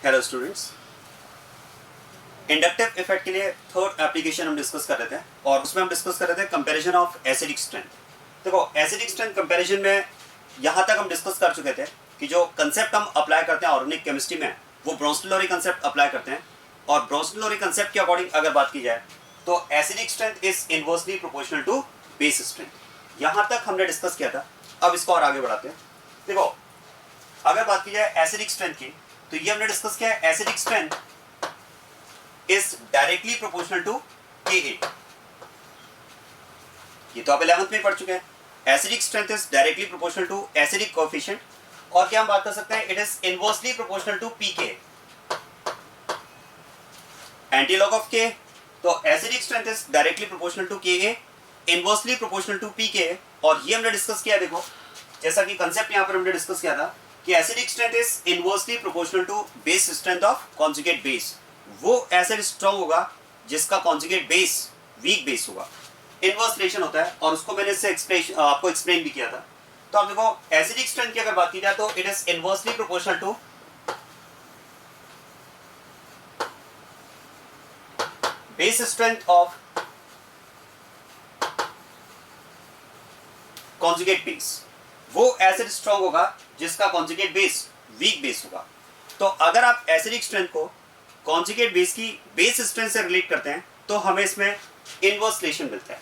Hello students, inductive effect के लिए third application हम डिस्कस कर रहे थे और उसमें हम डिस्कस कर रहे थे कंपैरिजन ऑफ एसिडिक स्ट्रेंथ। देखो, एसिडिक स्ट्रेंथ कंपैरिजन में यहाँ तक हम डिस्कस कर चुके थे कि जो कंसेप्ट हम अप्लाई करते हैं ऑर्गेनिक केमिस्ट्री में वो ब्रोंस्टेलोरी कंसेप्ट अप्लाई करते हैं और ब्रोंस्टेलोरी कंसेप्ट के अकॉर्डिंग अगर बात की जाए तो acidic strength is inversely proportional to base strength. यहाँ तक हमने डिस्कस किया था। अब इसको और आगे बढ़ाते हैं। देखो, अगर बात की जाए एसिडिक स्ट्रेंथ की तो ये हमने डिस्कस किया है, acidic strength is directly proportional to Ka। ये तो आप 11th में पढ़ चुके हैं। Acidic strength is directly proportional to acidic coefficient और क्या हम बात कर सकते हैं, it is inversely proportional to Pk, antilog of K। तो acidic strength is directly proportional to Ka, inversely proportional to Pk। और ये हमने डिस्कस किया, देखो जैसा कि कंसेप्ट यहां पर हमने डिस्कस किया था कि acidic strength is inversely proportional to base strength of conjugate base. वो एसिड स्ट्रॉन्ग होगा जिसका कॉन्जुगेट बेस वीक बेस होगा। इनवर्स रिलेशन होता है और उसको मैंने इससे आपको एक्सप्लेन भी किया था। तो आप देखो, एसिडिक स्ट्रेंथ की अगर बात की जाए तो it is inversely proportional to base strength of conjugate base. वो एसिड स्ट्रॉन्ग होगा जिसका कॉन्जुगेट बेस वीक बेस होगा। तो अगर आप एसिडिक स्ट्रेंथ को कॉन्जुगेट बेस की बेस स्ट्रेंथ से रिलेट करते हैं तो हमें इसमें इनवर्स रिलेशन मिलता है।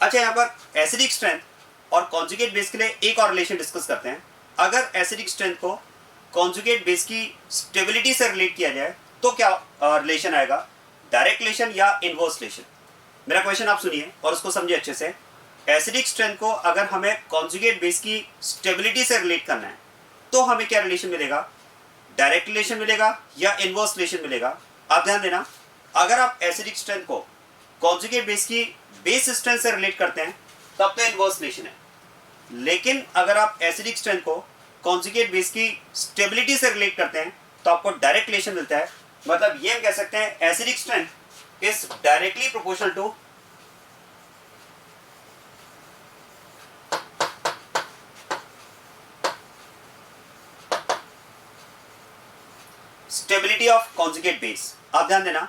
अच्छा, यहाँ पर एसिडिक स्ट्रेंथ और कॉन्जुगेट बेस के लिए एक और रिलेशन डिस्कस करते हैं। अगर एसिडिक स्ट्रेंथ को कॉन्जुगेट बेस की स्टेबिलिटी से रिलेट किया जाए तो क्या रिलेशन आएगा, डायरेक्ट रिलेशन या इनवर्स रिलेशन। मेरा क्वेश्चन आप सुनिए और उसको समझिए अच्छे से। एसिडिक स्ट्रेंथ को अगर हमें कॉन्जुगेट बेस की स्टेबिलिटी से रिलेट करना है तो हमें क्या रिलेशन मिलेगा, डायरेक्ट रिलेशन मिलेगा या इनवर्स रिलेशन मिलेगा। आप ध्यान देना, अगर आप एसिडिक स्ट्रेंथ को कॉन्जुगेट बेस की बेस स्ट्रेंथ से रिलेट करते हैं तब तो इनवर्स रिलेशन है, लेकिन अगर आप एसिडिक स्ट्रेंथ को कॉन्जुगेट बेस की स्टेबिलिटी से रिलेट करते हैं तो आपको डायरेक्ट रिलेशन मिलता है। मतलब ये हम कह सकते हैं acidic strength is directly proportional to stability of conjugate base. आप ध्यान देना,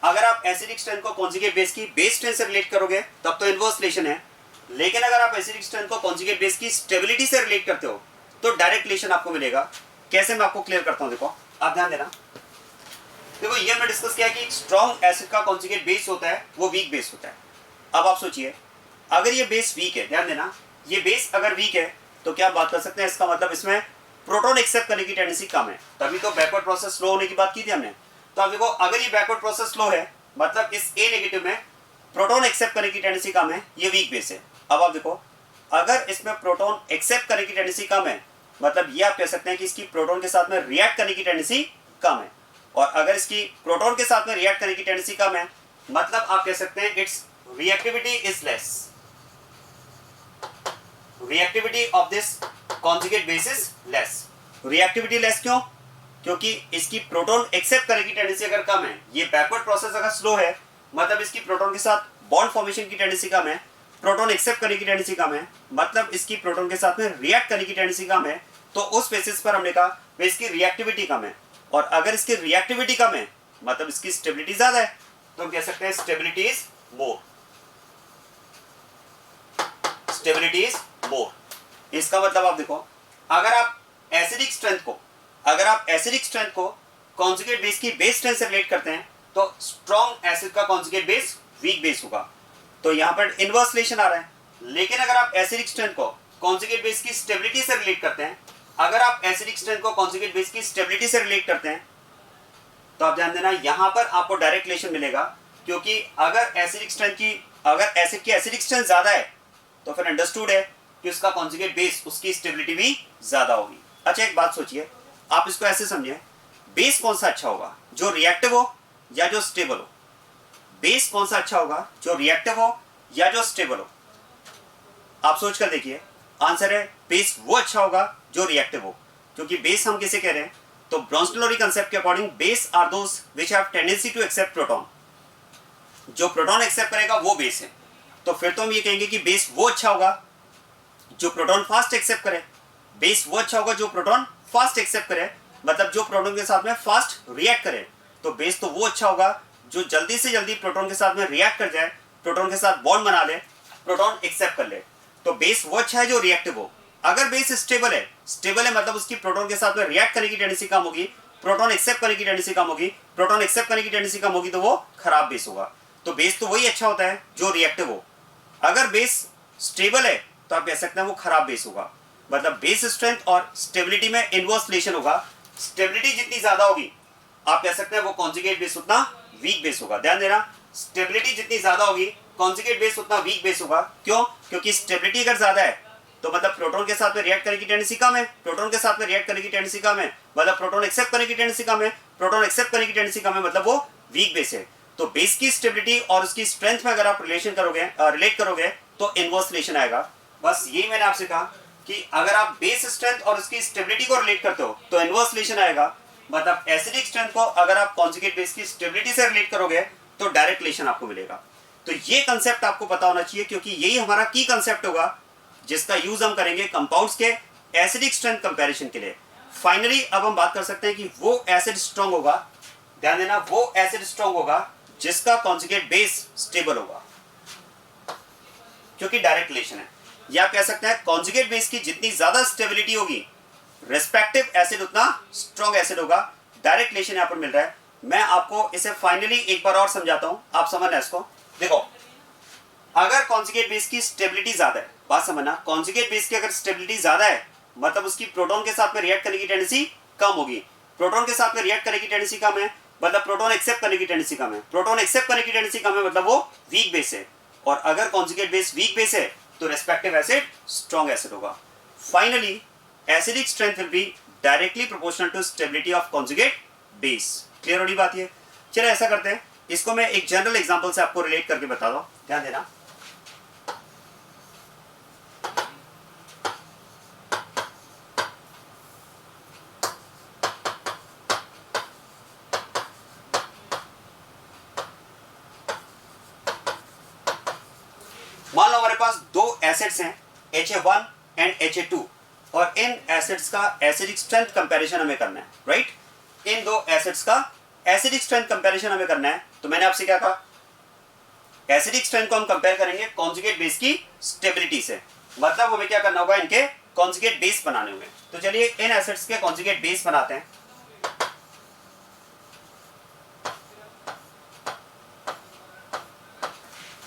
अगर आप एसिडिक स्ट्रेंथ को कॉन्जुगेट बेस की बेस स्ट्रेंथ से रिलेट करोगे तब तो इनवर्स रिलेशन है, लेकिन अगर आप एसिडिक स्ट्रेंथ को कॉन्जुगेट बेस की स्टेबिलिटी से रिलेट करते हो तो डायरेक्ट रिलेशन आपको मिलेगा। कैसे, मैं आपको क्लियर करता हूं। देखो, आप ध्यान देना। देखो, ये हमने डिस्कस किया कि स्ट्रॉन्ग एसिड का कॉन्जुगेट बेस होता है वो वीक बेस होता है। अब आप सोचिए, अगर ये बेस वीक है, ध्यान देना, ये बेस अगर वीक है तो क्या बात कर सकते हैं, इसका मतलब इसमें प्रोटॉन एक्सेप्ट करने की टेंडेंसी कम है। तभी तो बैकवर्ड प्रोसेस स्लो होने की बात की थी हमने। तो आप देखो, अगर ये बैकवर्ड प्रोसेस स्लो है मतलब इस ए नेगेटिव में प्रोटॉन एक्सेप्ट करने की टेंडेंसी कम है, ये वीक बेस है। अब आप देखो, अगर इसमें प्रोटॉन एक्सेप्ट करने की टेंडेंसी कम है मतलब ये आप कह सकते हैं कि इसकी प्रोटॉन के साथ में रिएक्ट करने की टेंडेंसी कम है। और अगर इसकी प्रोटॉन के साथ में रिएक्ट करने की टेंडेंसी कम है मतलब आप कह सकते हैं it's reactivity is less. Reactivity of this conjugate base is less. Reactivity less क्यों? क्योंकि इसकी प्रोटॉन एक्सेप्ट करने की टेंडेंसी अगर कम है, ये बैकवर्ड प्रोसेस अगर स्लो है मतलब इसकी प्रोटॉन के साथ बॉन्ड फॉर्मेशन की टेंडेंसी कम है, प्रोटॉन एक्सेप्ट करने की टेंडेंसी कम है मतलब इसकी प्रोटॉन के साथ में रिएक्ट करने की टेंडेंसी कम है। तो उस बेसिस पर हमने कहा इसकी रिएक्टिविटी कम है। और अगर इसकी रिएक्टिविटी कम है मतलब इसकी स्टेबिलिटी ज्यादा है, तो हम कह सकते हैं stability is more. Stability is more. इसका मतलब आप देखो, अगर आप एसिडिक स्ट्रेंथ को कॉन्जुगेट बेस की बेस स्ट्रेंथ से रिलेट करते हैं तो स्ट्रॉन्ग एसिड का कॉन्जुगेट बेस वीक बेस होगा। तो यहां पर इनवर्स रिलेशन आ रहा है। लेकिन अगर आप एसिडिक स्ट्रेंथ को कॉन्जुगेट बेस की स्टेबिलिटी से रिलेट करते हैं तो आप ध्यान देना, यहां पर आपको डायरेक्ट रिलेशन मिलेगा। क्योंकि अगर एसिड की एसिडिक स्ट्रेंथ ज्यादा है तो फिर अंडरस्टूड है कि उसका कॉन्जुगेट बेस, उसकी स्टेबिलिटी भी ज्यादा होगी। अच्छा, एक बात सोचिए, आप इसको ऐसे समझिए, बेस कौन सा अच्छा होगा, जो रिएक्टिव हो या जो स्टेबल हो? बेस कौन सा अच्छा होगा, जो रिएक्टिव हो या जो स्टेबल हो? आप सोच कर देखिए, आंसर है बेस वो अच्छा होगा जो रिएक्टिव हो। क्योंकि बेस हम किसे कह रहे हैं, तो ब्रोंस्टेलोरी कंसेप्ट के according base are those which have tendency to accept proton. जो प्रोटॉन एक्सेप्ट करेगा वो बेस है। तो फिर तो हम ये कहेंगे कि बेस वो अच्छा होगा जो प्रोटॉन फास्ट एक्सेप्ट करे। बेस वो अच्छा होगा जो प्रोटॉन फास्ट एक्सेप्ट करे मतलब जो प्रोटॉन के साथ में फास्ट रिएक्ट करे, तो बेस तो वो अच्छा होगा जो जल्दी से जल्दी प्रोटॉन के साथ में रिएक्ट कर जाए, प्रोटॉन के साथ बॉन्ड बना ले, प्रोटॉन एक्सेप्ट कर ले। तो बेस वो अच्छा है जो रिएक्टिव हो। अगर बेस स्टेबल है मतलब उसकी प्रोटॉन के साथ में रिएक्ट करने की टेंडेंसी कम होगी, प्रोटॉन एक्सेप्ट करने की टेंडेंसी कम होगी, प्रोटॉन एक्सेप्ट करने की टेंडेंसी कम होगी, तो वो खराब बेस होगा। तो बेस तो वही अच्छा होता है जो रिएक्टिव हो। अगर बेस स्टेबल है तो आप कह सकते हैं वो खराब बेस होगा। मतलब बेस स्ट्रेंथ और स्टेबिलिटी में इनवर्स रिलेशन होगा। स्टेबिलिटी जितनी ज्यादा होगी आप कह सकते हैं वो कॉन्जुगेट बेस उतना वीक बेस होगा। ध्यान देना, स्टेबिलिटी जितनी ज्यादा होगी कॉन्जुगेट बेस उतना वीक बेस होगा। क्यों? क्योंकि स्टेबिलिटी अगर ज्यादा है तो मतलब प्रोटॉन के साथ में रिएक्ट करने की टेंडेंसी कम है, प्रोटॉन के साथ में रिएक्ट करने की टेंडेंसी कम है, मतलब प्रोटॉन एक्सेप्ट करने की टेंडेंसी कम है, प्रोटॉन एक्सेप्ट करने की टेंडेंसी कम है, मतलब वो वीक बेस है। तो बेस की स्टेबिलिटी और उसकी स्ट्रेंथ में अगर आप रिलेशन करोगे, रिलेट करोगे, तो इनवर्स रिलेशन आएगा। बस यही मैंने आपसे कहा कि अगर आप बेस स्ट्रेंथ और उसकी स्टेबिलिटी को रिलेट करते हो तो इनवर्स रिलेशन आएगा। मतलब एसिडिक स्ट्रेंथ को अगर आप कॉन्जुगेट बेस की स्टेबिलिटी से रिलेट करोगे तो डायरेक्ट रिलेशन आपको मिलेगा। तो ये कंसेप्ट आपको पता होना चाहिए, क्योंकि यही हमारा की कंसेप्ट होगा जिसका यूज हम करेंगे कंपाउंड्स के एसिडिक स्ट्रेंथ कंपैरिजन के लिए। फाइनली अब हम बात कर सकते हैं कि वो एसिड स्ट्रांग होगा, ध्यान देना, वो एसिड स्ट्रांग होगा जिसका कॉन्जुगेट बेस स्टेबल होगा, क्योंकि डायरेक्ट रिलेशन है। या कह सकते हैं कॉन्जुगेट बेस की जितनी ज्यादा स्टेबिलिटी होगी रेस्पेक्टिव एसिड उतना स्ट्रॉन्ग एसिड होगा। डायरेक्ट रिलेशन यहां पर मिल रहा है। मैं आपको इसे फाइनली एक बार और समझाता हूं, आप समझना इसको। देखो, अगर कॉन्जुगेट बेस की स्टेबिलिटी ज्यादा है, बात समझना, कॉन्जुगेट बेस की अगर स्टेबिलिटी ज्यादा है मतलब उसकी प्रोटॉन के साथ में रिएक्ट करने की टेंडेंसी कम होगी। प्रोटॉन के साथ में रिएक्ट करने की टेंडेंसी कम है मतलब प्रोटॉन एक्सेप्ट करने की टेंडेंसी कम है, प्रोटॉन एक्सेप्ट करने की टेंडेंसी कम है मतलब वो वीक बेस है। और अगर कॉन्जुगेट बेस वीक बेस है तो रेस्पेक्टिव एसिड स्ट्रॉन्ग एसिड होगा। Finally acidic strength will be directly proportional to stability of conjugate base. Clear होनी बात ये? चलो ऐसा करते हैं, इसको मैं एक जनरल एग्जांपल से आपको रिलेट करके बता दूं, ध्यान देना। मान लो हमारे पास दो एसिड्स हैं Ha1 एंड Ha2 और इन एसिड्स का एसिडिक स्ट्रेंथ कंपैरिजन हमें करना है, राइट। इन दो एसिड्स का एसिडिक स्ट्रेंथ कंपैरिजन हमें करना है। तो मैंने आपसे क्या कहा, एसिडिक स्ट्रेंथ को हम कंपेयर करेंगे कॉन्जुगेट बेस की स्टेबिलिटी से। मतलब हमें क्या करना होगा, इनके कॉन्जुगेट बेस बनाने होंगे। तो चलिए इन एसिड्स के कॉन्जुगेट बेस बनाते हैं।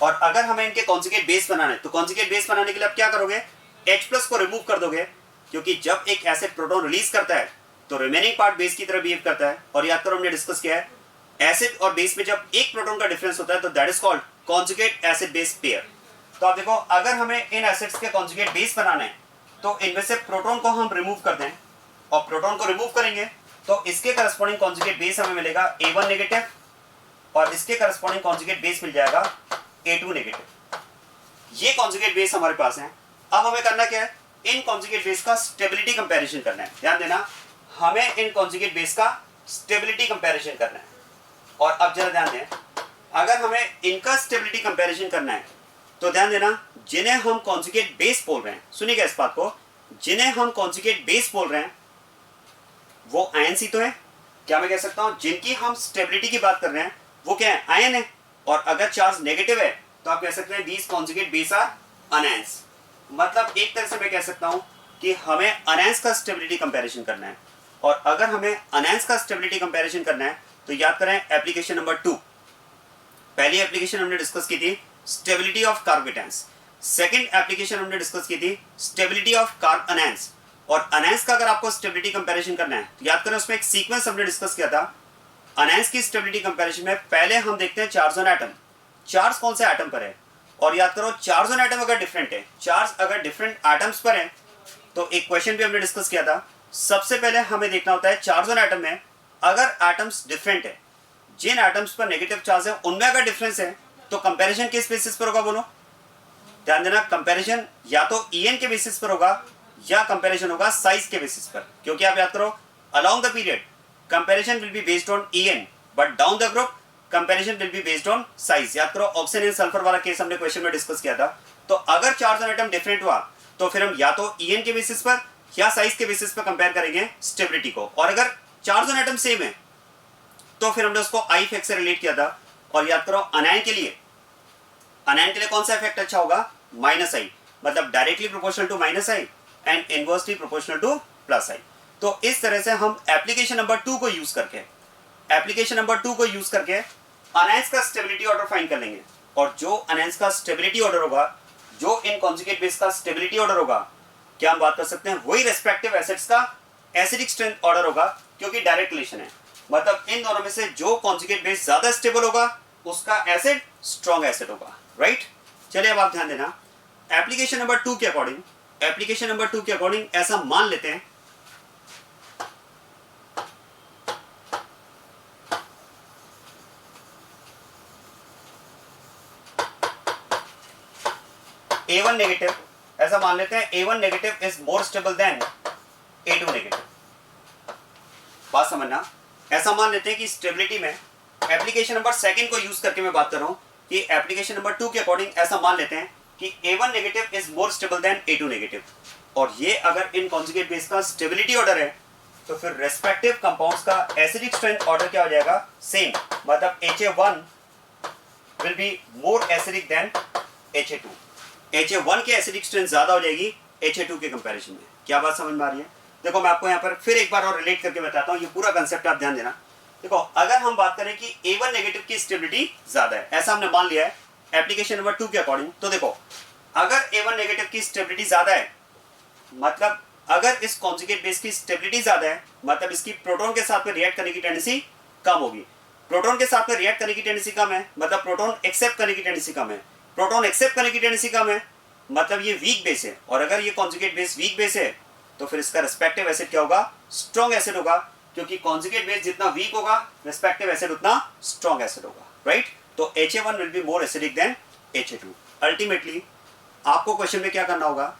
और अगर हमें इनके कॉन्जुगेट बेस बनाना है तो कॉन्जुगेट बेस बनाने के लिए आप क्या करोगे, H+ को रिमूव कर दोगे, क्योंकि जब एक एसिड प्रोटॉन रिलीज करता है तो रिमेनिंग पार्ट बेस की तरह बिहेव करता है। और याद करो हमने डिस्कस किया है, एसिड और बेस में जब एक प्रोटॉन का डिफरेंस होता है तो that is called conjugate acid base pair. तो आप देखो, अगर हमें इन एसिड्स के कॉन्जुगेट बेस बनाना है तो इनमें से प्रोटॉन को हम रिमूव कर दें, और प्रोटॉन को रिमूव करेंगे तो इसके करस्पॉन्डिंग कॉन्जुगेट बेस हमें मिलेगा A1 नेगेटिव, और इसके करस्पॉन्डिंग कॉन्जुगेट बेस मिल जाएगा A2 नेगेटिव। ये कॉन्जुगेट बेस हमारे पास हैं। अब हमें करना क्या है, इन कॉन्जुगेट बेस का स्टेबिलिटी कंपैरिजन करना है। ध्यान देना, हमें इन कॉन्जुगेट बेस का स्टेबिलिटी कंपैरिजन करना है। और अब जरा ध्यान दें, अगर हमें इनका स्टेबिलिटी कंपैरिजन करना है तो ध्यान देना, जिन्हें हम कॉन्जुगेट बेस बोल रहे हैं, सुनिएगा इस बात को, जिन्हें हम कॉन्जुगेट बेस बोल रहे हैं वो आयन ही तो है। क्या मैं कह सकता हूं, जिनकी हम स्टेबिलिटी की बात कर रहे हैं वो क्या है, आयन है। और अगर चार्ज नेगेटिव है तो आप कह सकते हैं दीज कॉन्जुगेट बेस आर अनआयंस। मतलब एक तरह से मैं कह सकता हूं कि हमें अनआयंस का स्टेबिलिटी कंपैरिजन करना है। और अगर हमें अनआयंस का स्टेबिलिटी कंपैरिजन करना है तो याद करें एप्लीकेशन नंबर 2। पहली एप्लीकेशन हमने डिस्कस की थी स्टेबिलिटी ऑफ कार्बोकेटायंस, सेकंड एप्लीकेशन हमने डिस्कस की थी स्टेबिलिटी ऑफ कार्ब अनआयंस। और अनआयंस का अगर आपको स्टेबिलिटी कंपैरिजन करना है तो याद करें उसमें एक सीक्वेंस हमने डिस्कस किया था। अनआयंस की स्टेबिलिटी कंपैरिजन में पहले हम देखते हैं चार्ज ऑन एटम, चार्ज कौन से एटम पर है। और याद करो, चार्ज ऑन एटम अगर डिफरेंट है, चार्ज अगर डिफरेंट एटम्स पर है, तो एक क्वेश्चन भी हमने डिस्कस किया था। सबसे पहले हमें देखना होता है चार्ज ऑन एटम में अगर एटम्स डिफरेंट है, जिन एटम्स पर नेगेटिव चार्ज है उनमें अगर डिफरेंस है तो कंपैरिजन किस बेसिस पर होगा, बोलो। ध्यान देना, कंपैरिजन या तो En के बेसिस पर होगा या कंपैरिजन होगा साइज के बेसिस पर। क्योंकि आप याद करो, along the period comparison will be based on En, but down the group comparison will be based on size. याद करो, ऑक्सीजन एंड सल्फर वाला केस हमने क्वेश्चन में डिस्कस किया था। तो अगर चार्ज ऑन एटम डिफरेंट हुआ तो फिर हम या तो En के बेसिस पर या साइज के बेसिस पर कंपेयर करेंगे स्टेबिलिटी को। और अगर चार्ज ऑन एटम सेम है, तो फिर हमने उसको आई इफेक्ट से रिलेट किया था। और याद करो अनायन के लिए कौन सा इफेक्ट अच्छा होगा? माइनस आई, मतलब directly proportional to minus I and inversely proportional to plus I. तो इस तरह से हम एप्लीकेशन नंबर 2 को यूज करके अनायंस का स्टेबिलिटी ऑर्डर फाइंड कर लेंगे। और जो अनायंस का स्टेबिलिटी ऑर्डर होगा, जो इन कॉन्जुगेट बेस का स्टेबिलिटी ऑर्डर होगा, क्या हम बात कर सकते हैं, वही रेस्पेक्टिव एसिड्स का एसिडिक स्ट्रेंथ ऑर्डर होगा, क्योंकि डायरेक्ट रिलेशन है। मतलब इन दोनों में से जो कॉन्जुगेट बेस ज्यादा स्टेबल होगा उसका एसिड स्ट्रॉन्ग एसिड होगा, राइट। चलिए अब आप ध्यान देना, एप्लीकेशन नंबर 2 के अकॉर्डिंग ऐसा मान लेते हैं A1 नेगेटिव, ऐसा मान लेते हैं A1 negative is more stable then A2 negative. बात समझना, ऐसा मान लेते हैं कि स्टेबिलिटी में एप्लीकेशन नंबर 2 को यूज करके मैं बात कर रहा हूं कि एप्लीकेशन नंबर 2 के अकॉर्डिंग ऐसा मान लेते हैं कि A1 negative is more stable then A2 negative. और ये अगर इन कॉन्जुगेट बेस का स्टेबिलिटी ऑर्डर है तो फिर रेस्पेक्टिव कंपाउंड्स का एसिडिक स्ट्रेंथ ऑर्डर क्या हो जाएगा? सेम, मतलब HA1 will be more acidic then HA2। HA1 की एसिडिक स्ट्रेंथ ज्यादा हो जाएगी HA2 के कंपैरिजन में। क्या बात समझ में आ रही है? देखो मैं आपको यहाँ पर फिर एक बार और रिलेट करके बताता हूँ, ये पूरा कंसेप्ट आप ध्यान देना। देखो अगर हम बात करें कि A1 नेगेटिव की स्टेबिलिटी ज्यादा है, ऐसा हमने मान लिया है एप्लीकेशन नंबर 2 के अकॉर्डिंग, तो देखो अगर A1 नेगेटिव की स्टेबिलिटी ज्यादा है, मतलब अगर इस कॉन्जुगेट बेस की स्टेबिलिटी ज्यादा है, मतलब इसकी प्रोटॉन के साथ में रिएक्ट करने की टेंडेंसी कम होगी। प्रोटॉन के साथ में रिएक्ट करने की टेंडेंसी कम है, मतलब प्रोटॉन एक्सेप्ट करने की टेंडेंसी कम है। प्रोटॉन एक्सेप्ट करने की टेंडेंसी कम है, मतलब ये वीक बेस है। और अगर ये कॉन्जुगेट बेस वीक बेस है तो फिर इसका रेस्पेक्टिव एसिड क्या होगा? स्ट्रॉन्ग एसिड होगा, क्योंकि कॉन्जुगेट बेस जितना वीक होगा रेस्पेक्टिव एसिड उतना स्ट्रॉन्ग एसिड होगा, राइट। तो HA1 will be more acidic then HA2। Ultimately आपको क्वेश्चन में क्या करना होगा,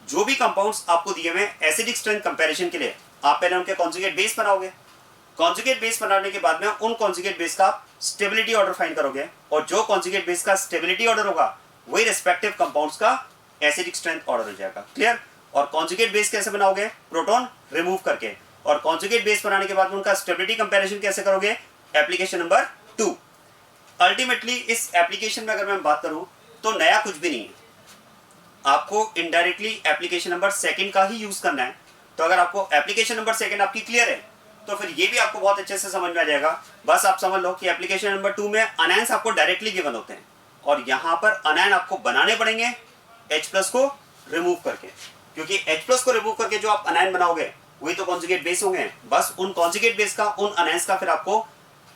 जो भी कंपाउंड्स आपको दिए हुए एसिडिक स्ट्रेंथ कंपैरिजन के लिए आप पहले उनके कॉन्जुगेट बेस बनाओगे। कॉन्जुगेट बेस बनाने के बाद में उन कॉन्जुगेट बेस का स्टेबिलिटी ऑर्डर फाइंड करोगे, और जो कॉन्जुगेट बेस का स्टेबिलिटी ऑर्डर होगा वही रेस्पेक्टिव कंपाउंड्स का एसिडिक स्ट्रेंथ ऑर्डर हो जाएगा, क्लियर। और कॉन्जुगेट बेस कैसे बनाओगे? प्रोटॉन रिमूव करके। और कॉन्जुगेट बेस बनाने के बाद उनका स्टेबिलिटी कंपैरिजन कैसे करोगे? Application number 2। अल्टीमेटली इस एप्लीकेशन में अगर मैं बात करूं तो नया कुछ भी नहीं है, आपको इनडायरेक्टली एप्लीकेशन नंबर 2 का ही यूज करना है। तो अगर आपको एप्लीकेशन नंबर 2 आपकी क्लियर है तो फिर ये भी आपको बहुत अच्छे से समझ में आ जाएगा। बस आप समझ लो कि एप्लीकेशन नंबर 2 में अनायंस आपको डायरेक्टली गिवन होते हैं, और यहाँ पर अनायन आपको बनाने पड़ेंगे H+ को रिमूव करके, क्योंकि H+ को रिमूव करके जो आप अनायन बनाओगे वही तो कॉन्जुगेट बेस होंगे। बस उन कॉन्जुगेट बेस का, उन अनायंस का फिर आपको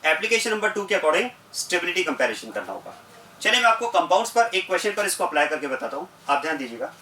एप्लीकेशन नंबर 2 के अकॉर्डिंग स्टेबिलिटी कंपैरिजन करना होगा। चलिए मैं आपको कंपाउंड्स पर एक क्वेश्चन पर इसको अप्लाई करके बताता हूँ, आप ध्यान दीजिएगा।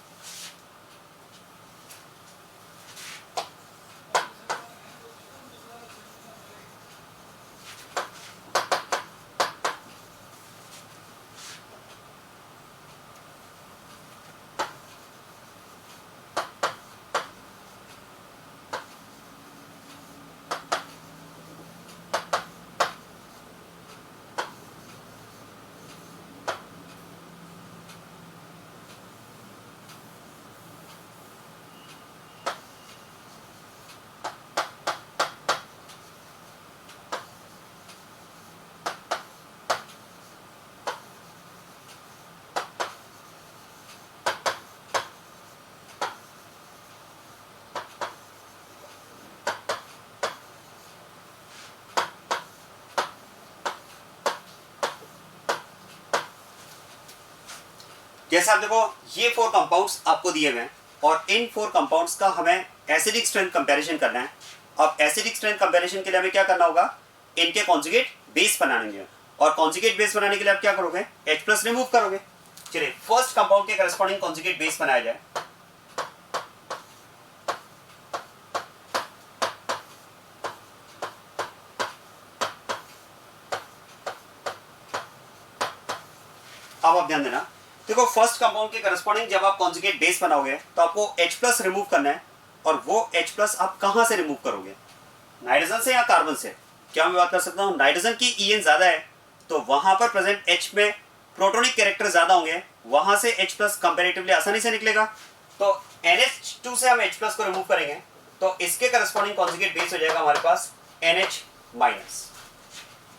जैसे आप देखो ये 4 कंपाउंड्स आपको दिए हुए हैं, और इन 4 कंपाउंड्स का हमें एसिडिक स्ट्रेंथ कंपैरिजन करना है। अब एसिडिक स्ट्रेंथ कंपैरिजन के लिए हमें क्या करना होगा? इनके कॉन्जुगेट बेस बनाएंगे, और कॉन्जुगेट बेस बनाने के लिए आप क्या करोगे? H+ रिमूव करोगे। चलिए फर्स्ट कंपाउंड के करस्पॉन्डिंग कॉन्जुगेट बेस बनाया जाए। अब आप ध्यान देना, देखो फर्स्ट कंपाउंड के करस्पॉन्डिंग जब आप कॉन्जुगेट बेस बनाओगे तो आपको H+ रिमूव करना है, और वो H+ आप कहां से रिमूव करोगे? नाइट्रोजन से या कार्बन से? क्या मैं बात कर सकता हूं नाइट्रोजन की EN ज्यादा है तो वहां पर प्रेजेंट H में प्रोटोनिक कैरेक्टर ज्यादा होंगे, वहां से H+ कंपैरेटिवली आसानी से निकलेगा। तो NH2 से हम H+ को रिमूव करेंगे तो इसके करस्पॉन्डिंग कॉन्जुगेट बेस हो जाएगा हमारे पास NH माइनस।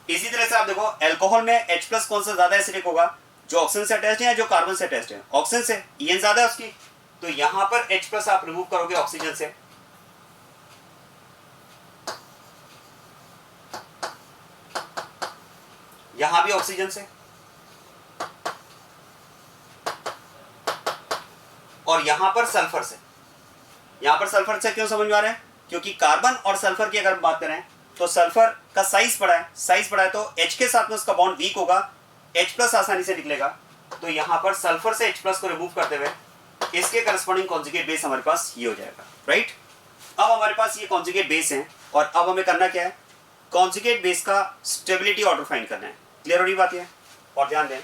इसी तरह से आप देखो एल्कोहल में H प्लस कौन सा ज्यादा एसिडिक होगा, जो ऑक्सीजन से अटैच्ड है या जो कार्बन से अटैच्ड है, ऑक्सीजन से, EN ज्यादा है उसकी, तो यहां पर H प्लस आप रिमूव करोगे ऑक्सीजन से, यहां भी ऑक्सीजन से, और यहां पर सल्फर से। यहां पर सल्फर से क्यों समझ में आ रहा है, क्योंकि कार्बन और सल्फर की अगर हम बात करें तो सल्फर का साइज बड़ा है, साइज बड़ा है तो H के साथ में उसका बॉन्ड वीक होगा, H प्लस आसानी से निकलेगा, तो यहां पर सल्फर से H प्लस को रिमूव करते हुए इसके करस्पॉन्डिंग कॉन्जुगेट बेस हमारे पास ये हो जाएगा, राइट। अब हमारे पास ये कॉन्जुगेट बेस है और अब हमें करना क्या है, कॉन्जुगेट बेस का स्टेबिलिटी ऑर्डर फाइंड करना है। क्लियर हो रही बात है, और ध्यान दें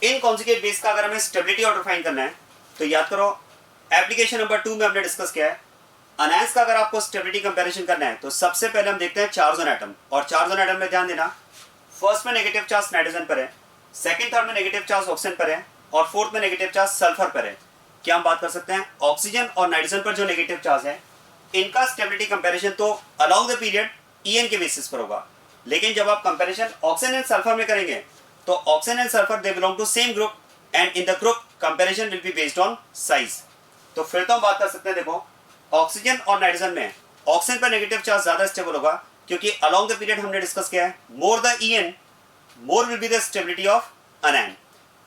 इन कॉन्जुगेट बेस का अगर हमें स्टेबिलिटी ऑर्डर फाइंड करना है तो याद करो एप्लीकेशन नंबर 2 में हमने डिस्कस किया है, अनायंस का अगर आपको स्टेबिलिटी कंपैरिजन करना है तो सबसे पहले हम देखते हैं चार्ज ऑन एटम, और चार्ज ऑन एटम में ध्यान देना फर्स्ट में नेगेटिव चार्ज नाइट्रोजन पर है, सेकंड थर्ड में नेगेटिव चार्ज ऑक्सीजन पर है, और फोर्थ में नेगेटिव चार्ज सल्फर पर है। क्या हम बात कर सकते हैं ऑक्सीजन और नाइट्रोजन पर जो नेगेटिव चार्ज है इनका स्टेबिलिटी कंपैरिजन तो अलोंग द पीरियड EN के बेसिस पर होगा, लेकिन जब आप कंपैरिजन ऑक्सीजन एंड सल्फर में करेंगे तो oxygen and sulphur they belong to same group and in the group comparison will be based on size. तो फिर तो हम बात कर सकते हैं, देखो ऑक्सीजन और नाइट्रोजन में ऑक्सीजन पर नेगेटिव चार्ज ज्यादा स्टेबल होगा, क्योंकि अलोंग द पीरियड हमने डिस्कस किया है more the EN more will be the stability of anion,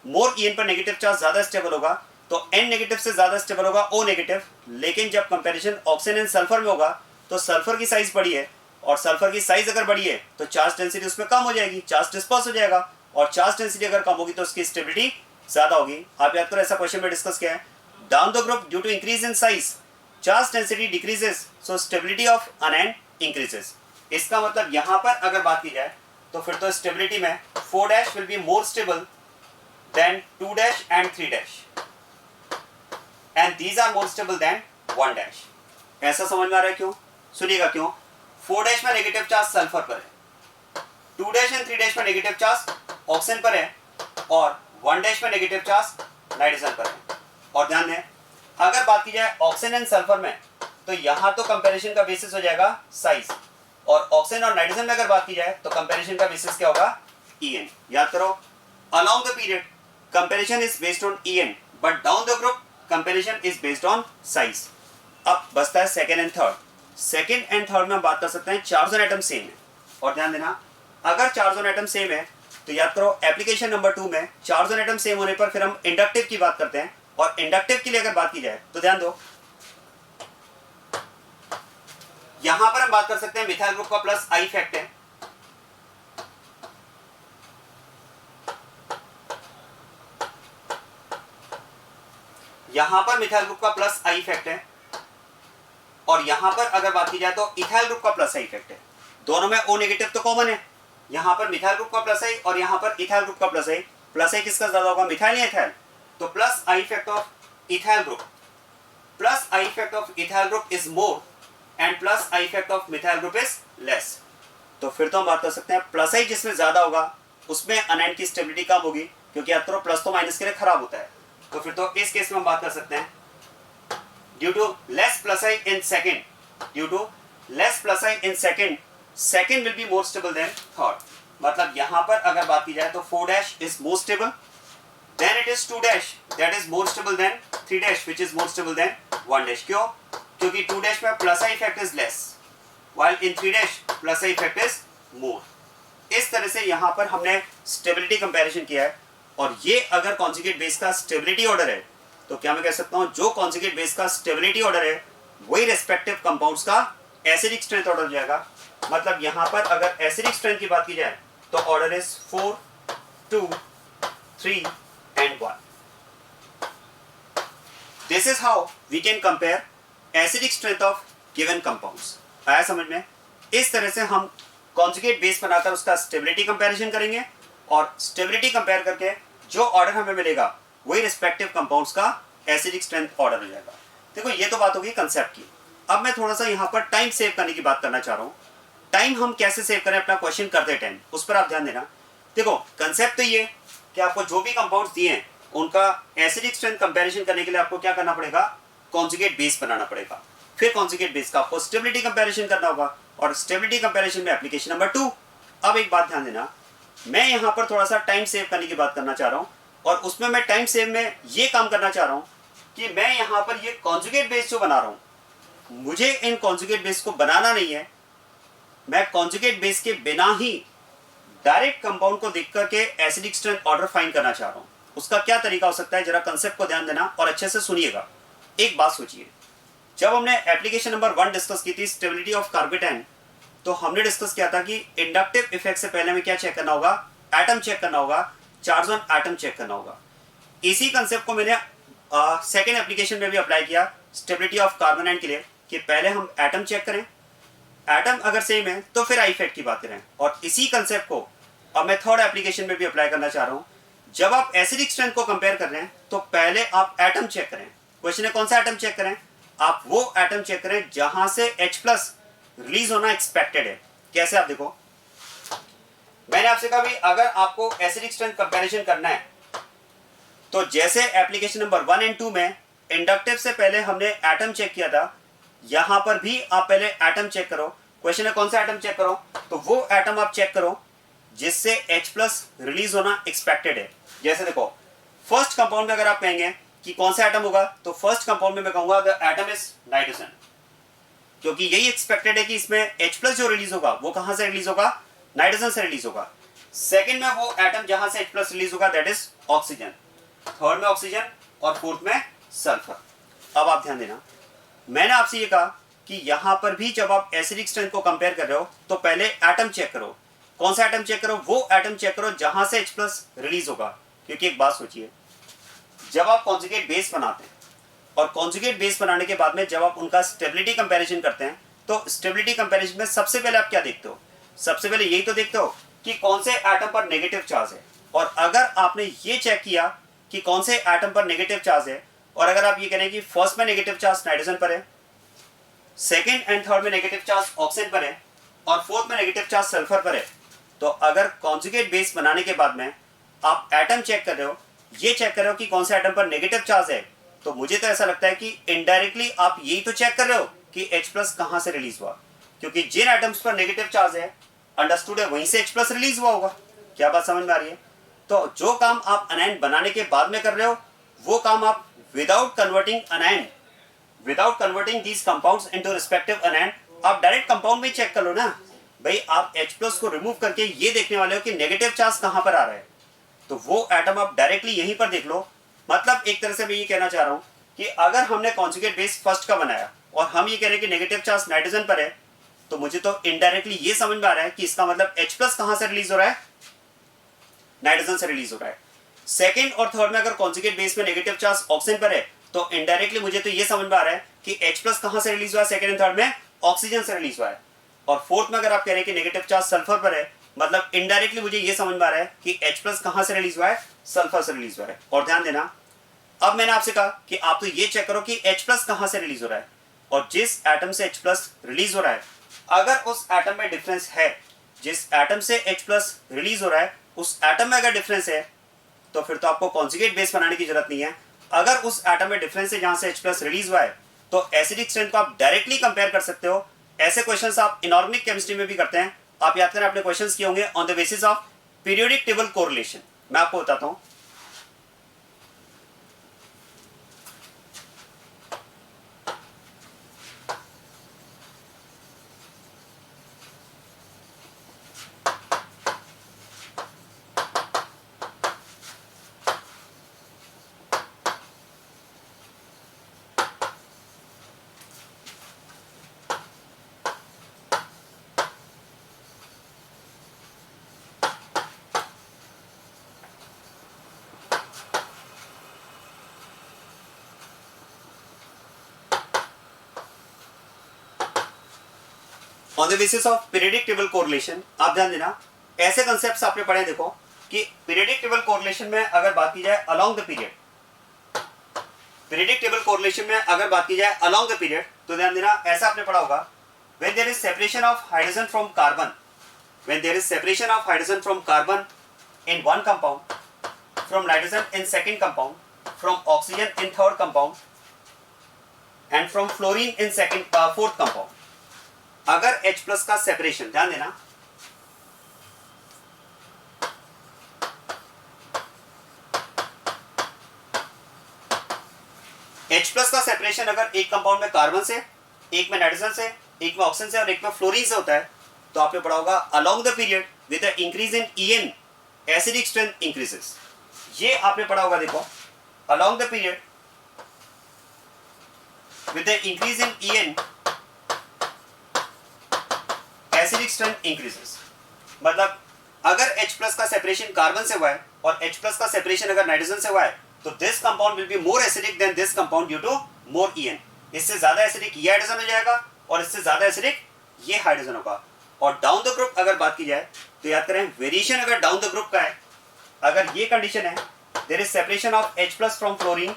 more EN पर नेगेटिव चार्ज ज्यादा स्टेबल होगा तो N नेगेटिव से ज्यादा स्टेबल होगा O नेगेटिव, लेकिन जब कंपैरिजन ऑक्सीजन एंड सल्फर में होगा तो सल्फर की साइज बड़ी है, और सल्फर की साइज अगर बड़ी है तो चार्ज डेंसिटी उसमें कम हो जाएगी, चार्ज डिस्पर्स हो जाएगा, और चार्ज डेंसिटी अगर कम होगी तो उसकी स्टेबिलिटी ज्यादा होगी। आप याद करो ऐसा क्वेश्चन में डिस्कस किया है, down the group due to increase in size charge density decreases so stability of anion increases. इसका मतलब यहां पर अगर बात की जाए तो फिर तो स्टेबिलिटी में 4' will be more stable than 2' and 3' and these are more stable than 1'। ऐसा समझ में आ रहा है क्यों, सुनिएगा क्यों। 4' में नेगेटिव चार्ज सल्फर पर है, 2' एंड 3' में नेगेटिव चार्ज ऑक्सीजन पर है, और 1' में नेगेटिव चार्ज नाइट्रोजन पर है। और ध्यान दें अगर बात की जाए ऑक्सीजन एंड सल्फर में तो यहां तो कंपैरिजन का बेसिस हो जाएगा साइज, और ऑक्सीजन और नाइट्रोजन में अगर बात की जाए तो कंपैरिजन का बेसिस क्या होगा EN। याद करो along the period comparison is based on EN but down the group comparison is based on size. अब बचता है second and third. Second and third में हम बात कर सकते हैं चार्ज ऑन एटम सेम है, और ध्यान देना अगर चार्ज ऑन एटम सेम है तो याद करो एप्लीकेशन नंबर 2 में चार्ज ऑन एटम सेम होने पर फिर हम इंडक्टिव की बात करते हैं, और इंडक्टिव के लिए अगर बात की जाए तो ध्यान दो यहां पर हम बात कर सकते हैं मिथाइल ग्रुप का प्लस I इफेक्ट है, यहां पर मिथाइल ग्रुप का प्लस I इफेक्ट है, और यहां पर अगर बात की जाए तो इथाइल ग्रुप का प्लस I इफेक्ट है। दोनों में O नेगेटिव तो कॉमन है, यहां पर मिथाइल ग्रुप का प्लस I और यहां पर इथाइल ग्रुप का प्लस I। प्लस I किसका ज्यादा होगा, मिथाइल या इथाइल, तो plus I effect of ethyl group, plus I effect of ethyl group is more and plus I effect of methyl group is less. तो फिर तो हम बात कर सकते हैं प्लस I जिसमें ज्यादा होगा उसमें अनायन की स्टेबिलिटी कम होगी, क्योंकि याद करो प्लस तो माइनस के लिए खराब होता है। तो फिर तो इस केस में हम बात कर सकते हैं due to less plus I in second, due to less plus I in second, second will be more stable than third. मतलब यहां पर अगर बात की जाए तो 4' is more stable, then it is 2' that is more stable than 3' which is more stable than 1'। क्यों, क्योंकि 2' में plus I effect is less while in 3' plus I effect is मोर। इस तरह से यहां पर हमने स्टेबिलिटी कंपैरिजन किया है, और ये अगर कॉन्जुगेट बेस का स्टेबिलिटी ऑर्डर है तो क्या मैं कह सकता हूं जो कॉन्जुगेट बेस का स्टेबिलिटी ऑर्डर है वही रेस्पेक्टिव कंपाउंड्स का एसिडिक स्ट्रेंथ ऑर्डर हो जाएगा। मतलब यहां पर अगर एसिडिक स्ट्रेंथ की बात की जाए तो order is 4, 2, 3 and 1। This is how we can compare acidic strength of given compounds। आया समझ में? इस तरह से हम कॉन्जुगेट बेस बनाकर उसका स्टेबिलिटी कंपैरिजन करेंगे, और स्टेबिलिटी कंपेयर करके जो ऑर्डर हमें मिलेगा वही रिस्पेक्टिव कंपाउंड्स का एसिडिक स्ट्रेंथ ऑर्डर हो जाएगा। देखो ये तो बात होगी कंसेप्ट की। अब मैं थोड़ा सा यहाँ पर टाइम सेव करने की बात करना चाह रहा हूँ। टाइम हम कैसे सेव करें अपना क्वेश्चन करते टाइम, उस पर आप ध्यान देना। देखो कंसेप्ट तो ये कि आपको जो भी कंपाउंड्स दिए हैं उनका एसिडिक स्ट्रेंथ कंपैरिजन करने के लिए आपको क्या करना पड़ेगा, कॉन्जुगेट बेस बनाना पड़ेगा। फिर कॉन्जुगेट बेस का आपको स्टेबिलिटी कंपैरिजन करना होगा और स्टेबिलिटी कंपैरिजन में एप्लीकेशन नंबर 2। अब एक बात ध्यान देना, मैं यहाँ पर थोड़ा सा टाइम सेव करने की बात करना चाह रहा हूँ और उसमें मैं टाइम सेव में ये काम करना चाह रहा हूँ कि मैं यहाँ पर ये कॉन्जुगेट बेस जो बना रहा हूँ, मुझे इन कॉन्जुगेट बेस को बनाना नहीं है। मैं कॉन्जुगेट बेस के बिना ही डायरेक्ट कंपाउंड को देख करके एसिडिक स्ट्रेंथ ऑर्डर फाइंड करना चाह रहा हूँ। उसका क्या तरीका हो सकता है, जरा कंसेप्ट को ध्यान देना और अच्छे से सुनिएगा। एक बात सोचिए, जब हमने एप्लीकेशन नंबर 1 डिस्कस की थी स्टेबिलिटी ऑफ कार्बेटाइन, तो हमने डिस्कस किया था कि इंडक्टिव इफेक्ट से पहले हमें क्या चेक करना होगा, एटम चेक करना होगा, चार्ज ऑन एटम चेक करना होगा। इसी कंसेप्ट को मैंने सेकेंड एप्लीकेशन में भी अप्लाई किया स्टेबिलिटी ऑफ कार्बोनाइन के लिए कि पहले हम एटम चेक करें, एटम अगर सेम है तो फिर आई इफेक्ट की बात करें। और इसी कंसेप्ट को अब मैं थर्ड एप्लीकेशन में भी अप्लाई करना चाह रहा हूं। जब आप एसिडिक स्ट्रेंथ को कंपेयर कर रहे हैं तो पहले आप एटम चेक करें। क्वेश्चन है कौन सा एटम चेक करें, आप वो एटम चेक करें जहां से H+ रिलीज होना एक्सपेक्टेड है। कैसे, आप देखो, मैंने आपसे कहा भी अगर आपको एसिडिक स्ट्रेंथ कंपैरिजन करना है तो जैसे एप्लीकेशन नंबर 1 और 2 में इंडक्टिव से पहले हमने एटम चेक किया था, यहां पर भी आप पहले एटम चेक करो। क्वेश्चन है कौन सा एटम चेक करो, तो वो एटम आप चेक करो जिससे H+ रिलीज होना एक्सपेक्टेड है। जैसे देखो, फर्स्ट कंपाउंड में अगर आप कहेंगे कि कौन सा एटम होगा, तो फर्स्ट कंपाउंड में मैं कहूंगा द एटम इज नाइट्रोजन, क्योंकि यही एक्सपेक्टेड है कि इसमें H+ जो रिलीज होगा वो कहां से रिलीज होगा, नाइट्रोजन से रिलीज होगा। सेकंड में वो एटम जहां से H+ रिलीज होगा दैट इज ऑक्सीजन, थर्ड में ऑक्सीजन और फोर्थ में सल्फर। अब आप ध्यान देना, मैंने आपसे ये कहा कि यहां पर भी जब आप एसिडिक स्ट्रेंथ को कंपेयर कर रहे हो तो पहले एटम चेक करो। कौन सा एटम चेक करो, वो एटम चेक करो जहां से H+ रिलीज होगा। क्योंकि एक बात सोचिए, जब आप कॉन्जुगेट बेस बनाते हैं और कॉन्जुगेट बेस बनाने के बाद में जब आप उनका स्टेबिलिटी कंपैरिजन करते हैं, तो स्टेबिलिटी कंपैरिजन में सबसे पहले आप क्या देखते हो, सबसे पहले यही तो देखते हो कि कौन से एटम पर नेगेटिव चार्ज है। और अगर आपने ये चेक किया कि कौन से एटम पर नेगेटिव चार्ज है, और अगर आप ये करें कि फर्स्ट में नेगेटिव चार्ज नाइट्रोजन पर है, सेकेंड एंड थर्ड में नेगेटिव चार्ज ऑक्सीजन पर है और फोर्थ में नेगेटिव चार्ज सल्फर पर है, तो अगर कॉन्जुगेट बेस बनाने के बाद में आप एटम चेक कर रहे हो, ये चेक कर रहे हो कि कौन सा एटम पर नेगेटिव चार्ज है, तो मुझे तो ऐसा लगता है कि इनडायरेक्टली आप यही तो चेक कर रहे हो कि H+ कहां से रिलीज हुआ। क्योंकि जिन एटम्स पर नेगेटिव चार्ज है, अंडरस्टूड है, वहीं से H+ रिलीज हुआ होगा। क्या बात समझ में आ रही है? तो जो काम आप अनायन बनाने के बाद में कर रहे हो, वो काम आप without converting these compounds into respective अनायन, आप डायरेक्ट कंपाउंड में चेक कर लो ना भाई। आप H+ को रिमूव करके ये देखने वाले हो कि नेगेटिव चार्ज कहां पर आ रहा है, तो वो एटम आप डायरेक्टली यहीं पर देख लो। मतलब एक तरह से मैं ये कहना चाह रहा हूं कि अगर हमने कॉन्जुगेट बेस फर्स्ट का बनाया और हम ये कह रहे हैं कि नेगेटिव चार्ज नाइट्रोजन पर है, तो मुझे तो इनडायरेक्टली ये समझ में आ रहा है कि इसका मतलब H+ कहां से रिलीज हो रहा है, नाइट्रोजन से रिलीज हो रहा है। सेकंड और थर्ड में अगर कॉन्जुगेट बेस में नेगेटिव चार्ज ऑक्सीजन पर है, तो इनडायरेक्टली मुझे तो ये समझ में आ रहा है कि H+ कहां से रिलीज हुआ है, सेकंड एंड थर्ड में ऑक्सीजन से रिलीज हुआ है। और फोर्थ में अगर आप कह रहे हैं कि नेगेटिव चार्ज सल्फर पर है, मतलब इनडायरेक्टली मुझे ये समझ में आ रहा है कि H+ कहां से रिलीज हुआ है, सल्फर से रिलीज हुआ है। और ध्यान देना, अब मैंने आपसे कहा कि आप तो ये चेक करो कि H+ कहां से रिलीज हो रहा है, और जिस एटम से H+ रिलीज हो रहा है, अगर उस एटम में डिफरेंस है, जिस एटम से H+ रिलीज हो रहा है उस एटम में अगर डिफरेंस है, तो फिर तो आपको कॉन्जुगेट बेस बनाने की जरूरत नहीं है। अगर उस एटम में डिफरेंस है जहां से H+ रिलीज हुआ है, तो एसिडिक स्ट्रेंथ को आप डायरेक्टली कंपेयर कर सकते हो। ऐसे क्वेश्चंस आप इनऑर्गेनिक केमिस्ट्री में भी करते हैं। आप याद करें, आपने क्वेश्चंस किए होंगे on the basis of periodic table correlation. मैं आपको बताता हूं। On the basis of periodic table correlation, आप ध्यान देना, ऐसे कंसेप्ट्स आपने पढ़े। देखो कि पीरियोडिक टेबल कोरिलेशन में अगर बात की जाए along the period, periodic table correlation में अगर बात की जाए अलोंग द पीरियड, तो ध्यान देना, ऐसा आपने पढ़ा होगा, when there is separation of hydrogen from carbon, when there is separation of hydrogen from carbon, in one compound, from nitrogen in second compound, from oxygen in third compound, and from fluorine in fourth compound. अगर H plus का separation, ध्यान देना, H plus का separation अगर एक compound में carbon से, एक में नाइट्रोजन से, एक में ऑक्सीजन से और एक में फ्लोरीन से होता है, तो आपने पढ़ा होगा along the period with the increase in En acidic strength increases. ये आपने पढ़ा होगा, देखो, along the period with the increase in En acidic strength increases. मतलब अगर H प्लस का सेपरेशन कार्बन से हुआ है और H प्लस का सेपरेशन अगर नाइट्रोजन से हुआ है, तो this compound will be more acidic than this compound due to more En. इससे ज्यादा एसिडिक ये हाइड्रोजन हो जाएगा और इससे ज्यादा एसिडिक ये हाइड्रोजन होगा. और डाउन द ग्रुप अगर बात की जाए तो याद करें, वेरिएशन अगर डाउन द ग्रुप का है, अगर ये कंडीशन है, there is separation of H plus from chlorine,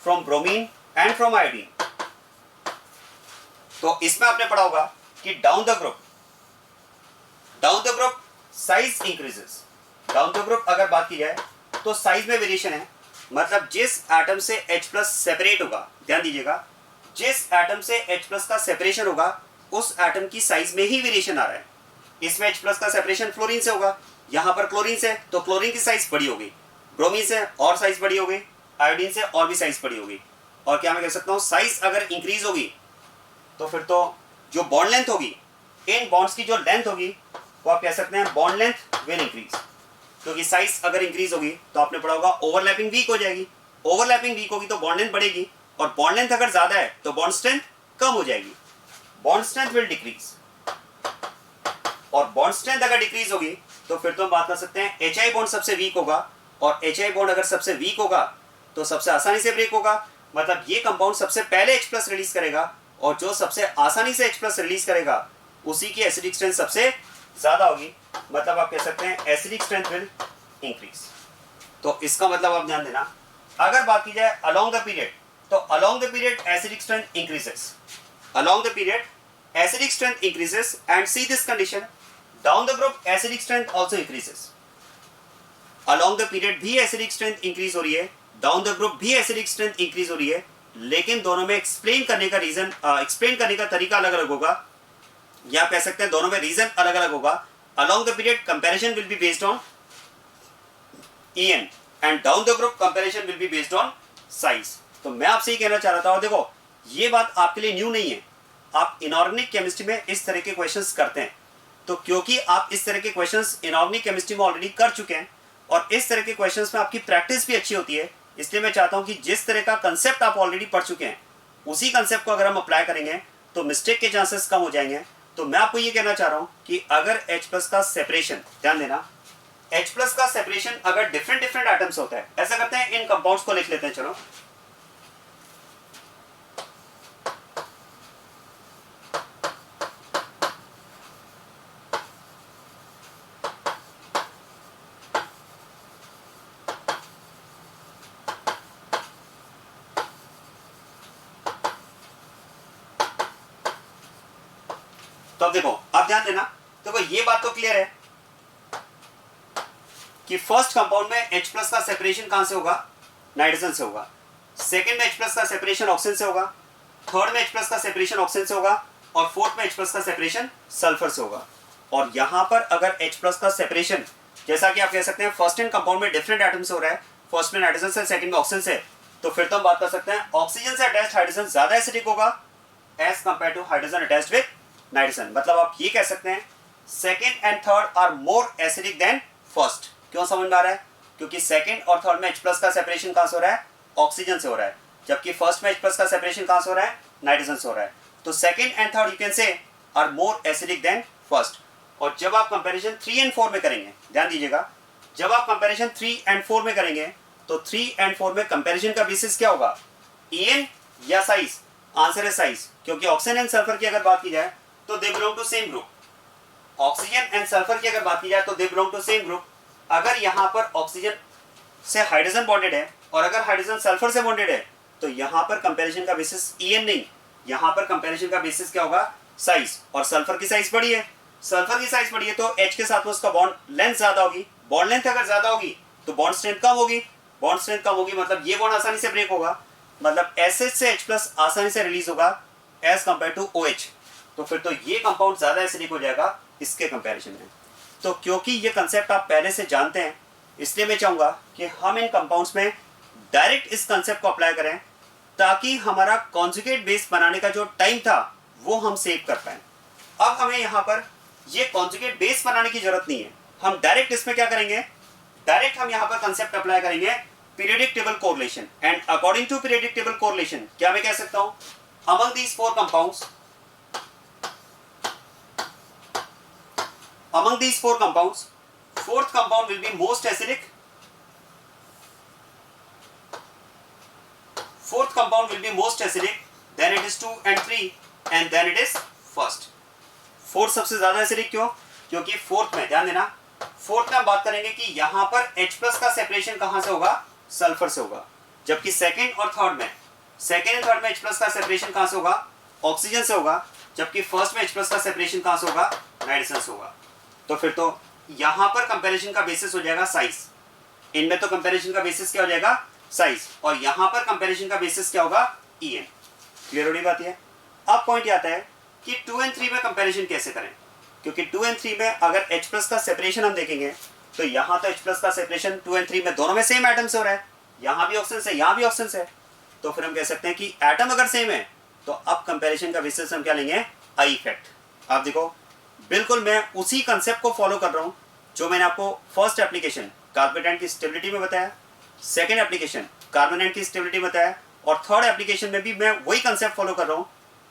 from bromine and from iodine. तो इसमें आपने पढ़ा होगा कि down the group size increases. Down the group अगर बात की जाए तो साइज में वेरिएशन है. मतलब जिस एटम से H प्लस सेपरेट होगा, ध्यान दीजिएगा, जिस एटम से H प्लस का सेपरेशन होगा उस एटम की साइज में ही वेरिएशन आ रहा है. इसमें H प्लस का सेपरेशन फ्लोरीन से होगा, यहाँ पर क्लोरीन से, तो क्लोरीन की साइज बड़ी होगी, ब्रोमीन से और साइज बड़ी होगी, आयोडीन से और भी साइज बड़ी होगी. और क्या मैं कह सकता हूँ, साइज अगर इंक्रीज होगी तो फिर तो जो बॉन्ड लेंथ होगी, इन बॉन्ड्स की जो लेंथ होगी वो आप कह सकते हैं बॉन्ड लेंथ विल इंक्रीज. क्योंकि साइज अगर इंक्रीज होगी तो आपने पढ़ा होगा ओवरलैपिंग वीक हो जाएगी. ओवरलैपिंग वीक होगी तो बॉन्ड लेंथ बढ़ेगी, और बॉन्ड लेंथ अगर ज्यादा है तो बॉन्ड स्ट्रेंथ कम हो जाएगी. बॉन्ड स्ट्रेंथ विल डिक्रीज, और बॉन्ड स्ट्रेंथ अगर डिक्रीज होगी तो फिर तो हम बात कर सकते हैं HI बॉन्ड सबसे वीक होगा, और HI बॉन्ड अगर सबसे वीक होगा तो सबसे आसानी से ब्रेक होगा. मतलब ये कंपाउंड सबसे पहले H प्लस रिलीज करेगा, और जो सबसे आसानी से H प्लस रिलीज करेगा उसी की एसिडिक स्ट्रेंथ सबसे ज्यादा होगी. मतलब आप कह सकते हैं एसिडिक स्ट्रेंथ विल इंक्रीज. तो इसका मतलब आप ध्यान देना, अगर बात की जाए अलोंग द पीरियड, तो along the period acidic strength increases. Along the period, acidic strength increases, and see this condition, down the group acidic strength also increases. Along the period भी acidic strength increase हो रही है, down the group भी acidic strength increase हो रही है, लेकिन दोनों में explain करने का रीजन, explain करने का तरीका अलग अलग होगा, या कह सकते हैं दोनों में रीजन अलग अलग होगा. Along the period comparison will be based on En, and down the group comparison will be based on size. तो मैं आपसे ये कहना चाह रहा था, और देखो ये बात आपके लिए न्यू नहीं है, आप इनऑर्गेनिक केमिस्ट्री में इस तरह के क्वेश्चंस करते हैं. तो क्योंकि आप इस तरह के क्वेश्चंस इनऑर्गेनिक केमिस्ट्री में ऑलरेडी कर चुके हैं और इस तरह के क्वेश्चंस में आपकी प्रैक्टिस भी अच्छी होती है, इसलिए मैं चाहता हूं कि जिस तरह का कंसेप्ट आप ऑलरेडी पढ़ चुके हैं उसी कंसेप्ट को अगर हम अप्लाई करेंगे तो मिस्टेक के चांसेस कम हो जाएंगे. तो मैं आपको ये कहना चाह रहा हूँ कि अगर H प्लस का सेपरेशन, ध्यान देना, H प्लस का सेपरेशन अगर डिफरेंट एटम्स होता है, ऐसा करते हैं इन कंपाउंड्स को लिख लेते हैं. चलो, तो अब देखो, अब ध्यान देना, देखो ये बात तो क्लियर है कि फर्स्ट कंपाउंड में H प्लस का सेपरेशन कहां से होगा, नाइट्रोजन से होगा. सेकंड में H प्लस का सेपरेशन ऑक्सीजन से होगा. थर्ड में H प्लस का सेपरेशन ऑक्सीजन से होगा. और फोर्थ में H प्लस का सेपरेशन सल्फर से होगा. और यहां पर अगर H प्लस का सेपरेशन, जैसा कि आप कह सकते हैं फर्स्ट इन कंपाउंड में डिफरेंट एटम से हो रहा है, फर्स्ट में नाइट्रोजन से, सेकंड में ऑक्सीजन से, तो फिर तो हम बात कर सकते हैं ऑक्सीजन से अटैच्ड हाइड्रोजन ज्यादा एसिडिक होगा as compare to hydrogen attached with nitrogen. मतलब आप ये कह सकते हैं second and third are more acidic than first. क्यों समझ में आ रहा है? क्योंकि सेकंड और थर्ड में H प्लस का सेपरेशन कहां से हो रहा है, ऑक्सीजन से हो रहा है, जबकि फर्स्ट में H प्लस का सेपरेशन कहां से हो रहा है, नाइट्रोजन से हो रहा है. तो second and third you can say are more acidic than first. और जब आप कंपैरिजन 3 एंड 4 में करेंगे, ध्यान दीजिएगा, जब आप कंपैरिजन 3 एंड 4 में करेंगे तो 3 एंड 4 में कंपैरिजन का बेसिस क्या होगा, En या साइज? आंसर है साइज, क्योंकि ऑक्सीजन एंड सल्फर की अगर बात की जाए तो they belong to same group. Oxygen and sulphur की अगर बात की जाए तो they belong to same group. अगर यहाँ पर ऑक्सीजन से हाइड्रोजन बॉन्डेड है और अगर हाइड्रोजन सल्फर से बॉन्डेड है तो यहाँ पर कंपैरिजन का बेसिस En नहीं, यहाँ पर कंपैरिजन का बेसिस क्या होगा, साइज. और सल्फर की साइज बड़ी है सल्फर की साइज बड़ी है तो H के साथ में उसका बॉन्ड लेंथ ज्यादा होगी, बॉन्ड लेंथ अगर ज्यादा होगी तो बॉन्ड स्ट्रेंथ कम होगी, बॉन्ड स्ट्रेंथ कम होगी मतलब ये बॉन्ड आसानी से ब्रेक होगा, मतलब SH से H+ आसानी से रिलीज होगा एज कंपेयर टू OH। तो फिर तो ये कंपाउंड ज्यादा एसिडिक हो जाएगा इसके कंपैरिजन में। तो क्योंकि ये कंसेप्ट आप पहले से जानते हैं इसलिए मैं चाहूंगा कि हम इन कंपाउंड्स में डायरेक्ट इस कंसेप्ट को अप्लाई करें ताकि हमारा कॉन्जुगेट बेस बनाने का जो टाइम था वो हम सेव कर पाए। अब हमें यहाँ पर ये कॉन्जुगेट बेस बनाने की जरूरत नहीं है, हम डायरेक्ट इसमें क्या करेंगे, डायरेक्ट हम यहाँ पर कंसेप्ट अप्लाई करेंगे periodic table correlation. And according to periodic table correlation क्या मैं कह सकता हूँ, among these four compounds, among these four compounds, fourth compound will be most acidic, fourth compound will be most acidic, then it is 2 and 3 and then it is first। fourth सबसे ज्यादा acidic क्यों, क्योंकि fourth में ध्यान देना, fourth में हम बात करेंगे कि यहाँ पर H+ का सेपरेशन कहाँ से होगा, सल्फर से होगा, जबकि सेकेंड और थर्ड में, सेकेंड एंड थर्ड में H+ का सेपरेशन कहाँ से होगा, ऑक्सीजन से होगा, जबकि फर्स्ट में H+ का सेपरेशन कहाँ से होगा, नाइट्रोजन से होगा। तो फिर तो यहां पर कंपैरिजन का बेसिस हो जाएगा साइज, इनमें तो कंपैरिजन का बेसिस क्या हो जाएगा, साइज, और यहां पर कंपैरिजन का बेसिस क्या होगा, EN। क्लियर हो रही बात है। अब पॉइंट आता है कि 2 and 3 में कंपैरिजन कैसे करें, क्योंकि 2 and 3 में अगर H+ का सेपरेशन हम देखेंगे तो यहां तो H+ का सेपरेशन 2 and 3 में दोनों में सेम एटम से हो रहा है, यहां भी ऑक्सीजन से यहां भी ऑक्सीजन से, तो फिर हम कह सकते हैं कि एटम अगर सेम है तो अब कंपैरिजन का बेसिस हम क्या लेंगे, आई इफेक्ट। आप देखो बिल्कुल मैं उसी कंसेप्ट को फॉलो कर रहा हूं जो मैंने आपको फर्स्ट एप्लीकेशन कार्बोनेट की स्टेबिलिटी में बताया, सेकंड एप्लीकेशन कार्बोनेट की स्टेबिलिटी में बताया, और थर्ड एप्लीकेशन में भी मैं वही कंसेप्ट फॉलो कर रहा हूं।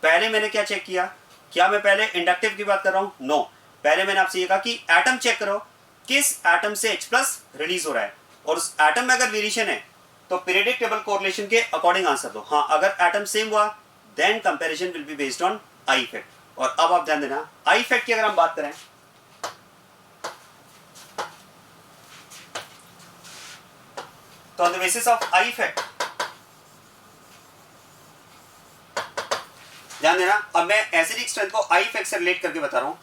पहले मैंने क्या चेक किया, क्या मैं पहले इंडक्टिव की बात कर रहा हूं, नो, पहले मैंने आपसे ये कहा कि एटम चेक करो किस एटम से H+ रिलीज हो रहा है, और उस एटम में अगर वेरिएशन है तो पीरियोडिक टेबल कोरिलेशन के अकॉर्डिंग आंसर दो। हाँ, अगर एटम सेम हुआ then comparison will be based on I effect. और अब आप ध्यान देना, आई इफेक्ट की अगर हम बात करें तो on the basis of I effect, ध्यान देना, अब मैं एसिडिक स्ट्रेंथ को आई इफेक्ट से रिलेट करके बता रहा हूं।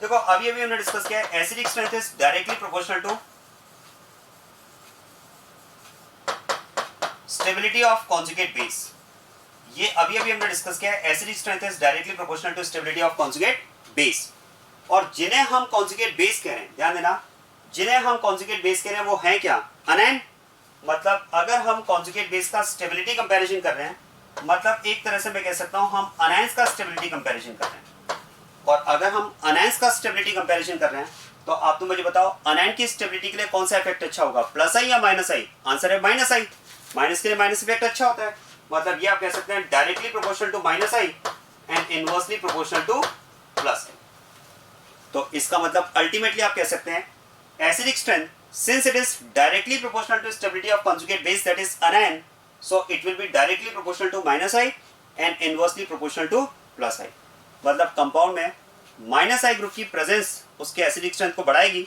देखो अभी अभी हमने डिस्कस किया है acidic strength is directly proportional to stability of conjugate base. ये अभी अभी हमने डिस्कस किया है acidic strength is directly proportional to stability of conjugate base. और जिन्हें हम कॉन्जुगेट बेस कह रहे हैं, ध्यान देना, जिन्हें हम कॉन्जुगेट बेस कह रहे हैं वो हैं क्या, अनायन। मतलब अगर हम कॉन्जुगेट बेस का स्टेबिलिटी कंपैरिजन कर रहे हैं, मतलब एक तरह से मैं कह सकता हूं हम अनायंस का स्टेबिलिटी कंपैरिजन कर रहे हैं। और अगर हम अनायंस का स्टेबिलिटी कंपैरिजन कर रहे हैं तो आप तो मुझे बताओ अनायन की स्टेबिलिटी के लिए कौन सा इफेक्ट अच्छा होगा, प्लस आई या माइनस आई? आंसर है माइनस आई। माइनस के लिए माइनस इफेक्ट अच्छा होता है, मतलब ये आप कह सकते हैं directly proportional to minus I and inversely proportional to plus I. तो इसका मतलब अल्टीमेटली आप कह सकते हैं acidic strength since it is directly proportional to stability of conjugate base that is anion, so it will be directly proportional to minus I and inversely proportional to plus I। मतलब compound में minus आई group की presence उसके acidic strength को बढ़ाएगी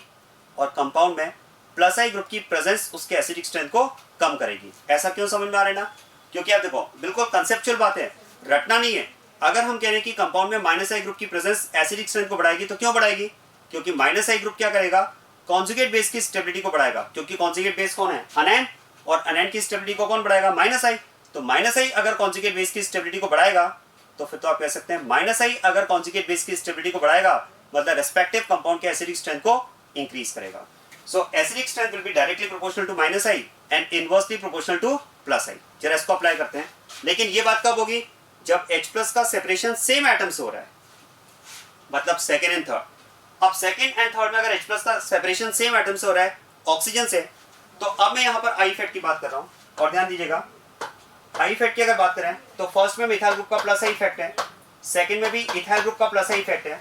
और compound में plus आई group की presence उसके एसिडिक स्ट्रेंथ को कम करेगी। ऐसा क्यों समझ में आ रहा है ना, क्योंकि आप देखो बिल्कुल कंसेप्चुअल बात है, रटना नहीं है। अगर हम कह रहे हैं कि कंपाउंड में माइनस आई ग्रुप की प्रेजेंस एसिडिक स्ट्रेंथ को बढ़ाएगी तो क्यों बढ़ाएगी, क्योंकि माइनस आई ग्रुप क्या करेगा, कॉन्जुगेट बेस की स्टेबिलिटी को बढ़ाएगा, क्योंकि कॉन्जुगेट बेस कौन है, अनायन, और अनायन की स्टेबिलिटी को कौन बढ़ाएगा, माइनस आई। तो माइनस आई अगर कॉन्जुगेट बेस की स्टेबिलिटी को बढ़ाएगा तो फिर तो आप कह सकते हैं माइनस आई अगर कॉन्जुगेट बेस की स्टेबिलिटी को बढ़ाएगा मतलब रेस्पेक्टिव कंपाउंड के एसिडिक स्ट्रेंथ को इंक्रीज करेगा। So acidic strength will be directly proportional to minus I and inversely proportional to plus I. जरा इसको अप्लाई करते हैं, लेकिन ये बात कब होगी, जब H+ का सेपरेशन सेम एटम से हो रहा है, मतलब सेकेंड एंड थर्ड। अब सेकंड एंड थर्ड में अगर H+ का सेपरेशन सेम एटम से हो रहा है ऑक्सीजन से, तो अब मैं यहाँ पर आई इफेक्ट की बात कर रहा हूँ। और ध्यान दीजिएगा आई इफेक्ट की अगर बात करें तो फर्स्ट में मिथाइल ग्रुप का प्लस आई इफेक्ट है, सेकंड में भी इथाइल ग्रुप का प्लस आई इफेक्ट है,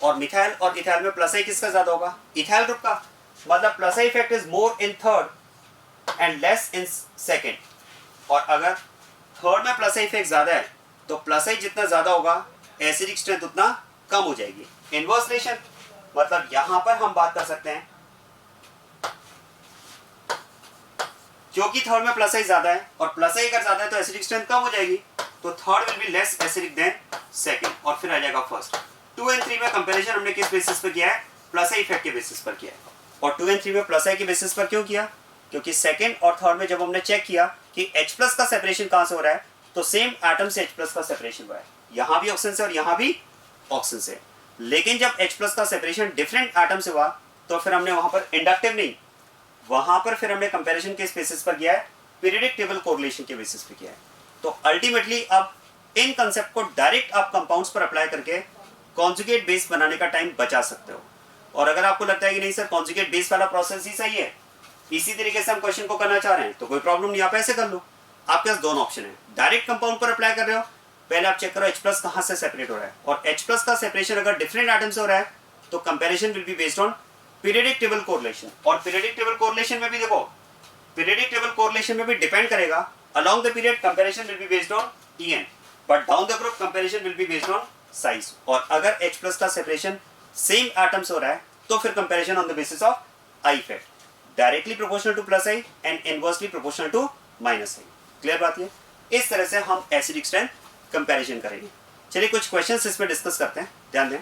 और मिथाइल और इथाइल में प्लस आई किसका ज्यादा होगा, इथाइल ग्रुप का। मतलब plus I effect is more in third and less in second. और अगर थर्ड में प्लस आई इफेक्ट ज्यादा है तो प्लस आई जितना ज्यादा होगा एसिडिक स्ट्रेंथ उतना कम हो जाएगी। इनवर्स रिलेशन, मतलब यहां पर हम बात कर सकते हैं क्योंकि थर्ड में प्लस आई ज्यादा है और प्लस आई अगर ज्यादा है तो एसिडिक स्ट्रेंथ कम हो जाएगी, तो third will be less acidic then second, और फिर आ जाएगा फर्स्ट। 2 एंड 3 में कंपैरिजन हमने किस बेसिस पर किया है? प्लस आई इफेक्ट के बेसिस पर किया है। और 2 एंड 3 में प्लस आई के बेसिस पर क्यों किया? क्योंकि सेकंड और थर्ड में जब हमने चेक किया कि H प्लस का सेपरेशन कहां से हो रहा है, तो सेम एटम से H प्लस का सेपरेशन हुआ है। यहां भी ऑक्सीजन से और यहां भी ऑक्सीजन से। लेकिन जब H प्लस का सेपरेशन डिफरेंट एटम से हुआ तो फिर हमने वहां पर इंडक्टिव नहीं, वहां पर फिर हमने कंपैरिजन के बेसिस पर किया है, पीरियोडिक टेबल कोरिलेशन के बेसिस पर किया है। तो अल्टीमेटली अब इन कंसेप्ट को डायरेक्ट आप कंपाउंड्स पर अप्लाई करके कॉन्जुगेट बेस बनाने का टाइम बचा सकते हो। और अगर आपको लगता है कि नहीं सर कॉन्जुगेट बेस वाला प्रोसेस ही सही है, इसी तरीके से हम क्वेश्चन को करना चाह रहे हैं, तो कोई प्रॉब्लम नहीं, आप ऐसे कर लो। आपके पास दोनों ऑप्शन है, डायरेक्ट कंपाउंड पर अप्लाई कर रहे हो, पहले आप चेक करो H प्लस कहां से सेपरेट हो रहा है, और H प्लस का सेपरेशन अगर डिफरेंट एटम से हो रहा है तो comparison will be based on periodic table correlation. और पीरियोडिक टेबल कोरिलेशन में भी देखो, पीरियोडिक टेबल कोरिलेशन में भी डिपेंड करेगा, along the period comparison will be based on En, but down the group comparison will be based on size. और अगर H plus का सेपरेशन सेम एटम से हो रहा है तो फिर comparison on the basis of I effect, directly proportional to plus I and inversely proportional to minus I. Clear बात है? इस तरह से हम एसिडिक स्ट्रेंथ कंपैरिजन करेंगे। चलिए कुछ क्वेश्चंस इसमें डिस्कस करते हैं, ध्यान दें।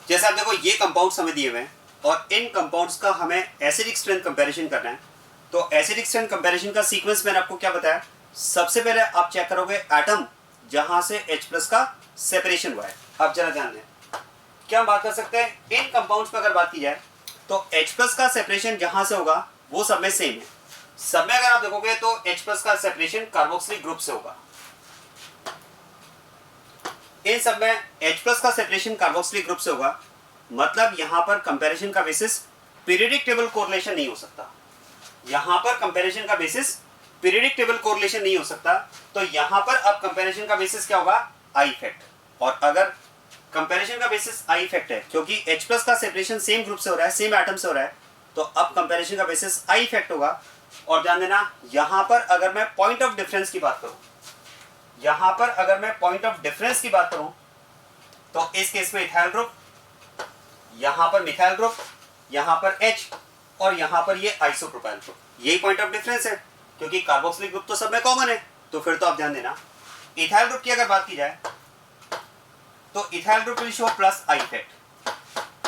जैसे आप देखो ये कंपाउंड्स हमें दिए हुए हैं और इन कंपाउंड्स का हमें एसिडिक स्ट्रेंथ कंपैरिजन करना है। तो एसिडिक स्ट्रेंथ कंपैरिजन का सीक्वेंस मैंने आपको क्या बताया, सबसे पहले आप चेक करोगे एटम जहां से H प्लस का सेपरेशन हुआ है। अब जरा ध्यान दें, क्या हम बात कर सकते हैं इन कंपाउंड्स पर अगर बात की जाए तो H प्लस का सेपरेशन जहां से होगा वो सब में सेम है। सब में अगर आप देखोगे तो H प्लस का सेपरेशन कार्बोक्सिलिक ग्रुप से होगा। इन सब में H प्लस का सेपरेशन कार्बोक्सिलिक ग्रुप से होगा, मतलब यहां पर कंपैरिजन का बेसिस पीरियोडिक टेबल कोरिलेशन नहीं हो सकता। यहां पर कंपैरिजन का बेसिस पीरियोडिक टेबल कोरिलेशन नहीं हो सकता, तो यहां पर अब कंपैरिजन का बेसिस क्या होगा? आई इफेक्ट। और अगर कंपैरिजन का बेसिस आई इफेक्ट है क्योंकि H प्लस का सेपरेशन सेम ग्रुप से हो रहा है, सेम एटम से हो रहा है, तो अब कंपैरिजन का बेसिस आई इफेक्ट होगा। और ध्यान देना, यहां पर अगर मैं पॉइंट ऑफ डिफरेंस की बात करूं, यहां पर अगर मैं पॉइंट ऑफ डिफरेंस की बात करूं तो इस केस में इथाइल ग्रुप, यहां पर मिथाइल ग्रुप, यहां पर H और यहां पर ये आइसोप्रोपाइल ग्रुप, यही पॉइंट ऑफ डिफरेंस है क्योंकि कार्बोक्सिलिक ग्रुप तो सब में कॉमन है। तो फिर तो आप ध्यान देना, इथाइल ग्रुप की अगर बात की जाए तो ethyl group will show plus I effect,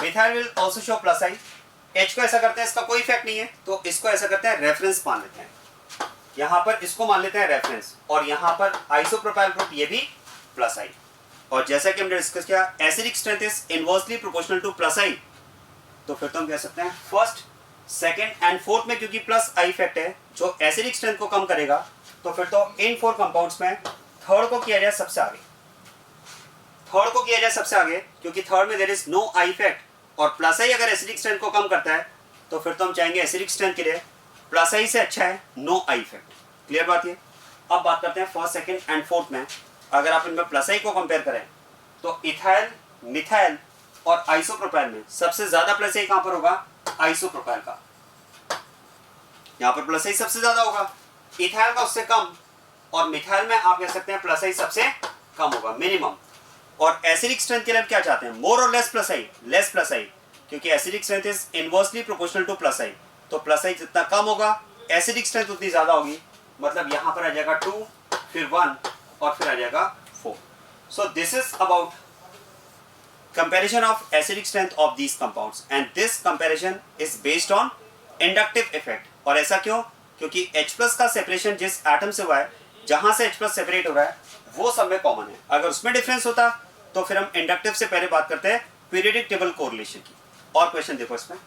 methyl will also show plus I. H को ऐसा करते हैं इसका कोई इफेक्ट नहीं है, तो इसको ऐसा करते हैं रेफरेंस मान लेते हैं, यहां पर इसको मान लेते हैं रेफरेंस, और यहां पर आइसोप्रोपाइल ग्रुप ये भी प्लस आई। और जैसा कि हमने डिस्कस किया acidic strength is inversely proportional to plus I, तो फिर तो हम कह सकते हैं फर्स्ट, सेकंड एंड फोर्थ में क्योंकि प्लस आई इफेक्ट है जो एसिडिक स्ट्रेंथ को कम करेगा, तो फिर तो इन 4 कंपाउंड्स में थर्ड को किया जाए सबसे आगे, थर्ड को किया जाए सबसे आगे, क्योंकि थर्ड में there is no I effect. और प्लस आई अगर एसिडिक स्ट्रेंथ को कम करता है तो फिर तो हम चाहेंगे एसिडिक स्ट्रेंथ के लिए प्लस आई से अच्छा है नो आई इफेक्ट। क्लियर बात है? अब बात करते हैं फर्स्ट, सेकंड एंड फोर्थ में, अगर आप इनमें प्लस आई को कंपेयर करें तो इथाइल, मिथाइल और आइसोप्रोपाइल में सबसे ज्यादा प्लस आई कहां पर होगा? आइसोप्रोपाइल का, यहां पर प्लस आई सबसे ज्यादा होगा, इथाइल का उससे कम, और मिथाइल में आप कह सकते हैं प्लस आई सबसे कम होगा मिनिमम। और एसिडिक स्ट्रेंथ के लिए क्या चाहते हैं? मोर और less plus I, less plus I, क्योंकि acidic strength is inversely proportional to plus I, तो प्लस आई जितना कम होगा एसिडिक स्ट्रेंथ उतनी ज्यादा होगी, मतलब यहां पर आ जाएगा 2, फिर 1 और फिर आ जाएगा 4। So this is about comparison of acidic strength of these compounds and this comparison is based on inductive effect. और ऐसा क्यों? क्योंकि H+ का सेपरेशन जिस एटम से हुआ है, जहां से H+ सेपरेट हो रहा है वो सब में कॉमन है. अगर उसमें डिफरेंस होता तो फिर हम इंडक्टिव से पहले बात करते हैं पीरियडिक टेबल कोरिलेशन की. और क्वेश्चन देखो इसमें.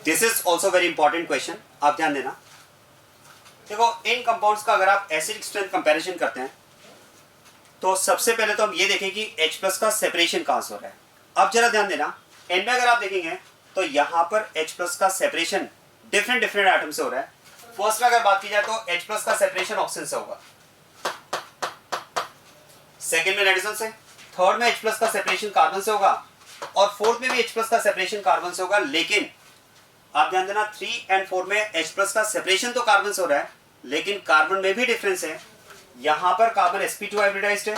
This is also very important question. आप ध्यान देना. देखो इन कंपाउंड्स का अगर आप एसिडिक स्ट्रेंथ कंपैरिजन करते हैं तो सबसे पहले तो हम ये देखें कि H+ का सेपरेशन कहां से हो रहा है. अब जरा ध्यान देना, एन में अगर आप देखेंगे तो यहां पर H+ का सेपरेशन डिफरेंट एटम से हो रहा है. फर्स्ट में अगर बात की जाए तो H+ का सेपरेशन ऑक्सीजन से होगा, सेकेंड में नाइट्रोजन से, थर्ड में H+ का सेपरेशन कार्बन से होगा और फोर्थ में भी H+ का सेपरेशन कार्बन से होगा. लेकिन आप ध्यान देना 3 और 4 में H+ का सेपरेशन तो कार्बन से हो रहा है लेकिन कार्बन में भी डिफरेंस है. यहां पर कार्बन sp2 हाइब्रिडाइज्ड है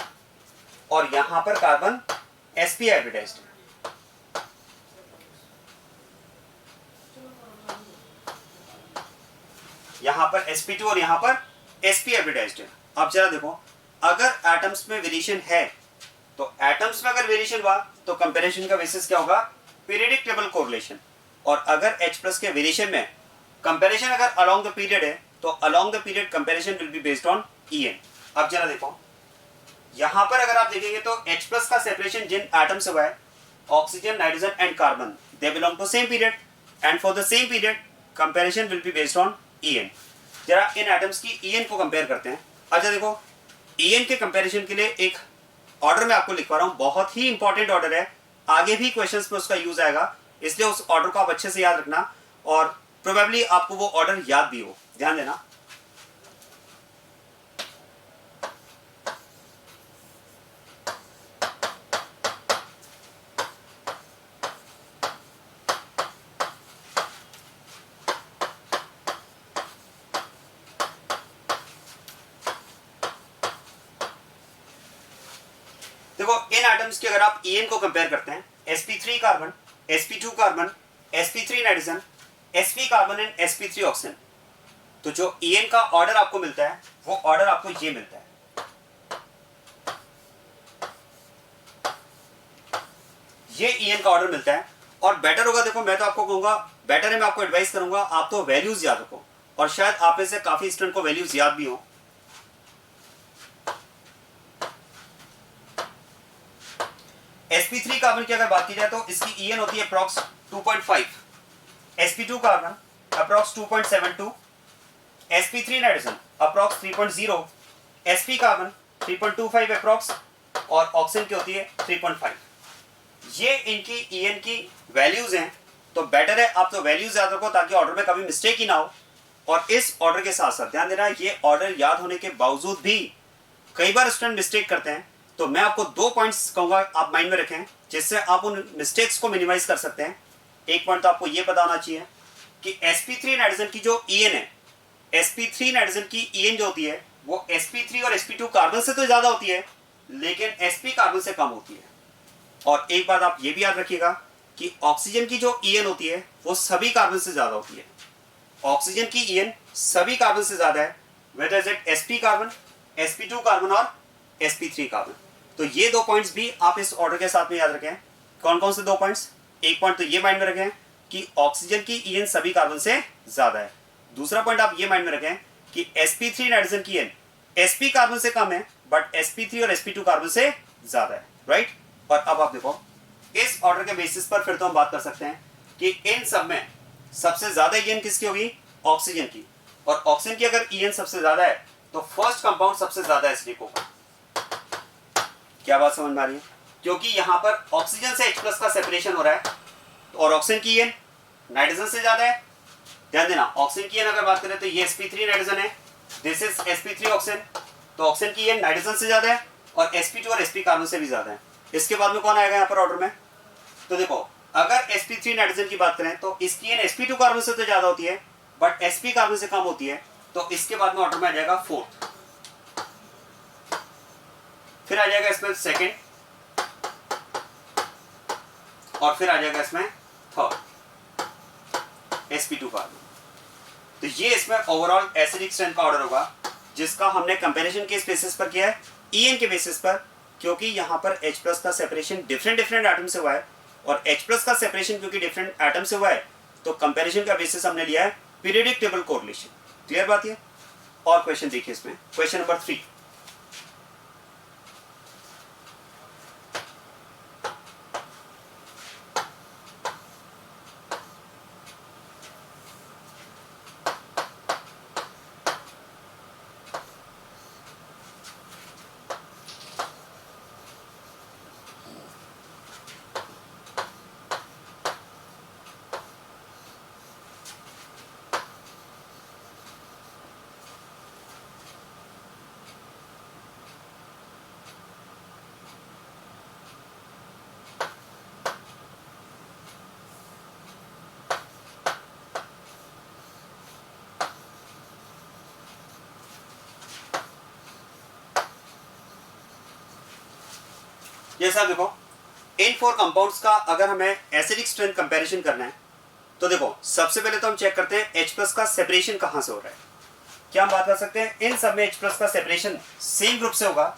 और यहां पर कार्बन sp हाइब्रिडाइज्ड है. यहां पर sp2 और यहां पर sp हाइब्रिडाइज्ड है. अब जरा देखो, अगर एटम्स में वेरिएशन है तो एटम्स में अगर वेरिएशन हुआ तो कंपैरिजन का बेसिस क्या होगा? Periodic table correlation. और अगर H+ के वेरिएशन में कंपैरिजन अगर अलोंग द पीरियड है तो along the period comparison will be based on En. अब जरा देखो, यहां पर अगर आप देखेंगे तो H+ का सेपरेशन जिन एटम से हुआ है, oxygen, nitrogen and carbon, they belong to same period and for the same period comparison will be based on En. जरा इन एटम्स की En को कंपेयर करते हैं. अच्छा देखो, En के कंपैरिजन के लिए एक ऑर्डर मैं आपको लिखवा रहा हूं, बहुत ही इंपॉर्टेंट ऑर्डर है, आगे भी क्वेश्चंस में उसका यूज आएगा, इसलिए उस ऑर्डर को आप अच्छे से याद रखना और प्रोबेबली आपको वो ऑर्डर याद भी हो. ध्यान देना. देखो इन एटम्स की अगर आप En को कंपेयर करते हैं, sp3 carbon, sp2 carbon, sp3 nitrogen, sp carbon and sp3 oxygen, तो जो En का ऑर्डर आपको मिलता है वो ऑर्डर आपको ये मिलता है. ये En का ऑर्डर मिलता है. और बेटर होगा, देखो मैं तो आपको कहूंगा, बेटर है, मैं आपको एडवाइस करूंगा आप तो वैल्यूज याद रखो और शायद आप में से काफी स्टूडेंट को वैल्यूज याद भी हो. sp3 कार्बन की अगर बात की जाए तो इसकी En होती है approx 2.5, sp2 carbon approx 2.72, sp3 nitrogen approx 3.0, sp carbon 3.25 approx और ऑक्सीजन की होती है 3.5. ये इनकी En की वैल्यूज हैं. तो बेटर है आप तो वैल्यूज याद रखो ताकि ऑर्डर में कभी मिस्टेक ही ना हो. और इस ऑर्डर के साथ साथ ध्यान देना, ये ऑर्डर याद होने के बावजूद भी कई बार स्टूडेंट मिस्टेक करते हैं. तो मैं आपको 2 पॉइंट्स कहूंगा आप माइंड में रखें जिससे आप उन मिस्टेक्स को मिनिमाइज कर सकते हैं. एक पॉइंट तो आपको ये पता होना चाहिए कि sp3 नाइट्रोजन की जो En है, sp3 नाइट्रोजन की En जो होती है वो sp3 और sp2 कार्बन से तो ज्यादा होती है लेकिन sp कार्बन से कम होती है. और एक बात आप ये भी याद रखिएगा कि ऑक्सीजन की जो En होती है वो सभी कार्बन से ज्यादा होती है. ऑक्सीजन की En सभी कार्बन से ज्यादा है, whether is it sp carbon, sp2 carbon और sp3 कार्बन. तो ये 2 पॉइंट्स भी आप इस ऑर्डर के साथ में याद रखें. कौन कौन से 2 पॉइंट्स? एक पॉइंट तो ये माइंड में रखें कि ऑक्सीजन की En सभी कार्बन से ज्यादा है. दूसरा पॉइंट आप ये माइंड में रखें कि sp3 नाइट्रोजन की En sp कार्बन से कम है बट sp3 और sp2 कार्बन से ज्यादा है. राइट. और अब आप देखो, इस ऑर्डर के बेसिस पर फिर तो हम बात कर सकते हैं कि इन सब में सबसे ज्यादा En किसकी होगी? ऑक्सीजन की. और ऑक्सीजन की अगर En सबसे ज्यादा है तो फर्स्ट कंपाउंड सबसे ज्यादा एसिडिक होगा. क्या बात समझ में आ रही है? क्योंकि यहां पर ऑक्सीजन से H+ का सेपरेशन हो रहा है और ऑक्सीजन की En नाइट्रोजन से ज्यादा है. ध्यान देना, ऑक्सीजन की En अगर बात करें तो ये sp3 नाइट्रोजन है, दिस इज sp3 ऑक्सीजन. तो ऑक्सीजन की En नाइट्रोजन से ज्यादा है और sp2 और sp कार्बन से भी ज्यादा है. इसके बाद में कौन आएगा यहाँ पर ऑर्डर में? तो देखो, अगर sp3 नाइट्रोजन की बात करें तो इसकी En sp2 कार्बन से तो ज्यादा होती है बट sp कार्बन से कम होती है. तो इसके बाद में ऑर्डर में आ जाएगा फोर्थ, फिर आ जाएगा इसमें सेकेंड, और फिर आ जाएगा इसमें थर्ड, sp2 कार्बन। तो ये इसमें ओवरऑल एसिडिक स्ट्रेंथ का ऑर्डर होगा, जिसका हमने कंपैरिजन के बेसिस पर किया है, En के बेसिस पर, क्योंकि यहां पर H+ का सेपरेशन डिफरेंट एटम से हुआ है, और H+ का सेपरेशन क्योंकि डिफरेंट एटम से हुआ है, तो कंपैरिजन का बेसिस हमने लिया है पीरियोडिक टेबल कोरिलेशन। क्लियर बात है? और क्वेश्चन देखिए इसमें, क्वेश्चन नंबर 3। जैसा देखो, इन 4 कंपाउंड्स का अगर हमें एसिडिक स्ट्रेंथ कंपैरिजन करना है, तो देखो सबसे पहले तो हम चेक करते हैं H+ का सेपरेशन कहां से हो रहा है। क्या हम बात कर सकते हैं इन सब में H+ का सेपरेशन सेम ग्रुप से होगा,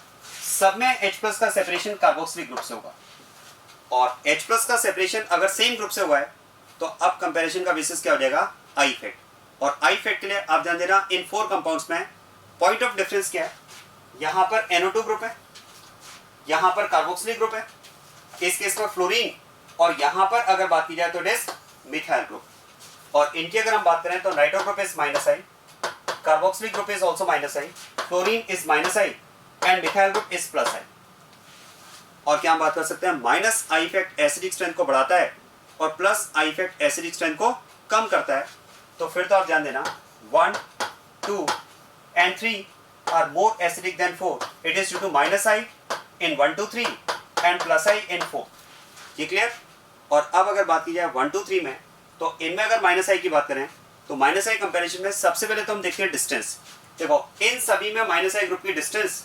सब में H+ का सेपरेशन कार्बोक्सिलिक ग्रुप से होगा, और H+ का सेपरेशन अगर सेम ग्रुप से हुआ है, तो अब कंपैरिजन का बेसिस क्या हो जाएगा, आई इफेक्ट। और आई इफेक्ट के लिए आप ध्यान देना, इन 4 कंपाउंड्स में पॉइंट ऑफ डिफरेंस क्या है, यहां पर NO2 ग्रुप है, यहां पर कार्बोक्सिलिक ग्रुप है, इस केस में फ्लोरीन, और यहां पर अगर बात की जाए तो इट इज मिथाइल ग्रुप। और इनकी अगर हम बात करें तो nitro group is -I, carboxylic group is also -I, fluorine is -I, and methyl group is +I। और क्या हम बात कर सकते हैं, -I इफेक्ट एसिडिक स्ट्रेंथ को बढ़ाता है और +I इफेक्ट एसिडिक स्ट्रेंथ को कम करता है। तो फिर तो आप ध्यान देना, 1, 2 and 3 are more acidic than 4. It is due to -I in 1, 2, 3 and +I in 4. ये क्लियर? और अब अगर बात की जाए 1, 2, 3 में, तो इनमें अगर -I की बात करें तो -I कंपैरिजन में सबसे पहले तो हम देखते हैं डिस्टेंस। देखो इन सभी में -I ग्रुप की डिस्टेंस